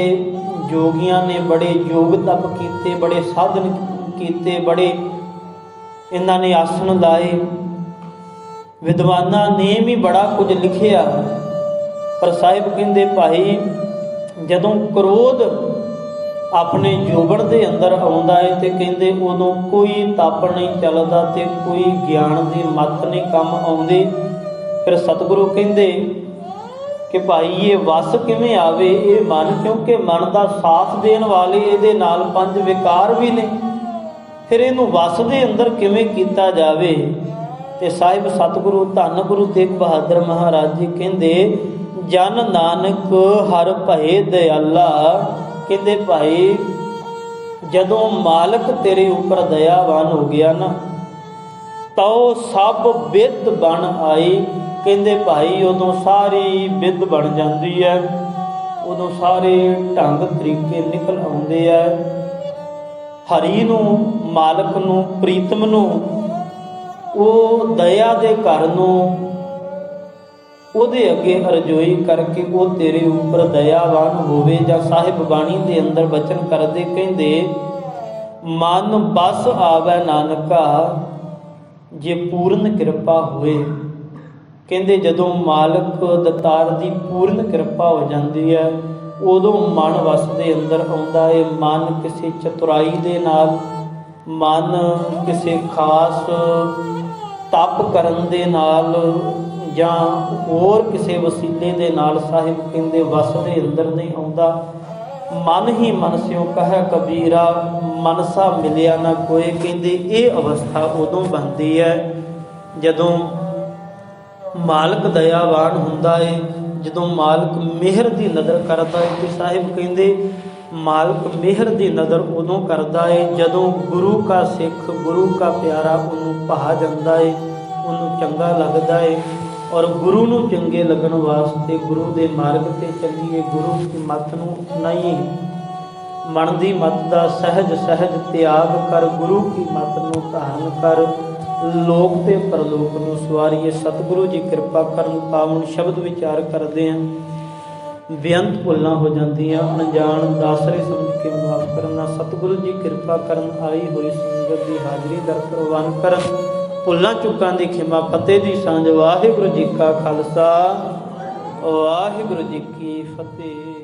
ਜੋਗੀਆਂ ਨੇ ਬੜੇ ਯੋਗ ਤਪ ਕੀਤੇ, ਬੜੇ ਸਾਧਨ ਕੀਤੇ, ਬੜੇ ਇਹਨਾਂ ਨੇ ਆਸਣ ਲਾਏ, ਵਿਦਵਾਨਾਂ ਨੇ ਵੀ ਬੜਾ ਕੁਝ ਲਿਖਿਆ। ਪਰ ਸਾਹਿਬ ਕਹਿੰਦੇ ਭਾਈ ਜਦੋਂ ਕ੍ਰੋਧ ਆਪਣੇ ਜੋਬਨ ਦੇ ਅੰਦਰ ਆਉਂਦਾ ਹੈ ਤੇ ਕਹਿੰਦੇ ਉਦੋਂ ਕੋਈ ਤਪ ਨਹੀਂ ਚੱਲਦਾ ਤੇ ਕੋਈ ਗਿਆਨ ਦੀ ਮੱਤ ਨਹੀਂ ਕੰਮ ਆਉਂਦੀ। ਫਿਰ ਸਤਿਗੁਰੂ ਕਹਿੰਦੇ ਕਿ ਭਾਈ ਇਹ ਵਸ ਕਿਵੇਂ ਆਵੇ ਇਹ ਮਨ, ਕਿਉਂਕਿ ਮਨ ਦਾ ਸਾਥ ਦੇਣ ਵਾਲੇ ਇਹਦੇ ਨਾਲ 5 ਵਿਕਾਰ ਵੀ ਨੇ। ਫਿਰ ਇਹਨੂੰ ਵਸ ਦੇ ਅੰਦਰ ਕਿਵੇਂ ਕੀਤਾ ਜਾਵੇ? ਤੇ ਸਾਹਿਬ ਸਤਿਗੁਰੂ ਧੰਨ ਗੁਰੂ ਤੇਗ ਬਹਾਦਰ ਮਹਾਰਾਜ ਜੀ ਕਹਿੰਦੇ ਜਨ ਨਾਨਕ ਹਰ ਭਏ ਦਿਆਲਾ। ਕਹਿੰਦੇ ਭਾਈ ਜਦੋਂ ਮਾਲਕ ਤੇਰੇ ਉੱਪਰ ਦਇਆਵਾਨ ਹੋ ਗਿਆ ਨਾ ਤਾਂ ਸਭ ਬਿੱਦ ਬਣ ਆਈ। ਕਹਿੰਦੇ ਭਾਈ ਉਦੋਂ ਸਾਰੀ ਬਿੱਦ ਬਣ ਜਾਂਦੀ ਹੈ, ਉਦੋਂ ਸਾਰੇ ਢੰਗ ਤਰੀਕੇ ਨਿਕਲ ਆਉਂਦੇ ਆ। ਹਰੀ ਨੂੰ, ਮਾਲਕ ਨੂੰ, ਪ੍ਰੀਤਮ ਨੂੰ, ਉਹ ਦਇਆ ਦੇ ਘਰ ਨੂੰ ਉਹਦੇ ਅੱਗੇ ਅਰਜ਼ੋਈ ਕਰਕੇ ਉਹ ਤੇਰੇ ਉੱਪਰ ਦਇਆਵਾਨ ਹੋਵੇ। ਜਾਂ ਸਾਹਿਬ ਬਾਣੀ ਦੇ ਅੰਦਰ ਬਚਨ ਕਰਦੇ ਕਹਿੰਦੇ, ਮਨ ਬਸ ਆਵੈ ਨਾਨਕਾ ਜੇ ਪੂਰਨ ਕਿਰਪਾ ਹੋਏ। ਕਹਿੰਦੇ ਜਦੋਂ ਮਾਲਕ ਦਤਾਰ ਦੀ ਪੂਰਨ ਕਿਰਪਾ ਹੋ ਜਾਂਦੀ ਹੈ, ਉਦੋਂ ਮਨ ਵਸ ਦੇ ਅੰਦਰ ਆਉਂਦਾ ਹੈ। ਮਨ ਕਿਸੇ ਚਤੁਰਾਈ ਦੇ ਨਾਲ, ਮਨ ਕਿਸੇ ਖਾਸ ਤਪ ਕਰਨ ਦੇ ਨਾਲ ਜਾਂ ਹੋਰ ਕਿਸੇ ਵਸੀਲੇ ਦੇ ਨਾਲ ਸਾਹਿਬ ਕਹਿੰਦੇ ਵਸ ਦੇ ਅੰਦਰ ਨਹੀਂ ਆਉਂਦਾ। ਮਨ ਹੀ ਮਨ ਸਿਓ ਕਹੈ ਕਬੀਰਾ, ਮਨਸਾ ਮਿਲਿਆ ਨਾ ਕੋਏ। ਕਹਿੰਦੇ ਇਹ ਅਵਸਥਾ ਉਦੋਂ ਬਣਦੀ ਹੈ ਜਦੋਂ ਮਾਲਕ ਦਇਆਵਾਨ ਹੁੰਦਾ ਹੈ, ਜਦੋਂ ਮਾਲਕ ਮਿਹਰ ਦੀ ਨਜ਼ਰ ਕਰਦਾ ਹੈ। ਕਿ ਸਾਹਿਬ ਕਹਿੰਦੇ ਮਾਲਕ ਮਿਹਰ ਦੀ ਨਜ਼ਰ ਉਦੋਂ ਕਰਦਾ ਹੈ ਜਦੋਂ ਗੁਰੂ ਕਾ ਸਿੱਖ, ਗੁਰੂ ਕਾ ਪਿਆਰਾ ਉਹਨੂੰ ਭਾ ਜਾਂਦਾ ਹੈ, ਉਹਨੂੰ ਚੰਗਾ ਲੱਗਦਾ ਹੈ। ਔਰ ਗੁਰੂ ਨੂੰ ਚੰਗੇ ਲੱਗਣ ਵਾਸਤੇ ਗੁਰੂ ਦੇ ਮਾਰਗ 'ਤੇ ਚੱਲੀਏ, ਗੁਰੂ ਦੀ ਮੱਤ ਨੂੰ ਅਪਣਾਈਏ। ਮਨ ਦੀ ਮੱਤ ਦਾ ਸਹਿਜ ਸਹਿਜ ਤਿਆਗ ਕਰ, ਗੁਰੂ ਕੀ ਮੱਤ ਨੂੰ ਧਾਰਨ ਕਰ, ਲੋਕ ਤੇ ਪਰਲੋਕ ਨੂੰ ਸਵਾਰੀਏ। ਸਤਿਗੁਰੂ ਜੀ ਕਿਰਪਾ ਕਰਨ। ਪਾਵਨ ਸ਼ਬਦ ਵਿਚਾਰ ਕਰਦੇ ਹਾਂ, ਬੇਅੰਤ ਭੁੱਲਾਂ ਹੋ ਜਾਂਦੀਆਂ, ਅਣਜਾਣ ਦਾਸਰੇ ਸਮਝ ਕੇ ਮਾਫ ਕਰਨਾ। ਸਤਿਗੁਰੂ ਜੀ ਕਿਰਪਾ ਕਰਨ। ਆਈ ਹੋਈ ਸੰਗਤ ਦੀ ਹਾਜ਼ਰੀ ਦਰ ਪ੍ਰਵਾਨ ਕਰਨ। ਭੁੱਲਾਂ ਚੁੱਕਾਂ ਦੀ ਖਿਮਾ, ਫਤਿਹ ਦੀ ਸਾਂਝ। ਵਾਹਿਗੁਰੂ ਜੀ ਕਾ ਖਾਲਸਾ, ਵਾਹਿਗੁਰੂ ਜੀ ਕੀ ਫਤਿਹ।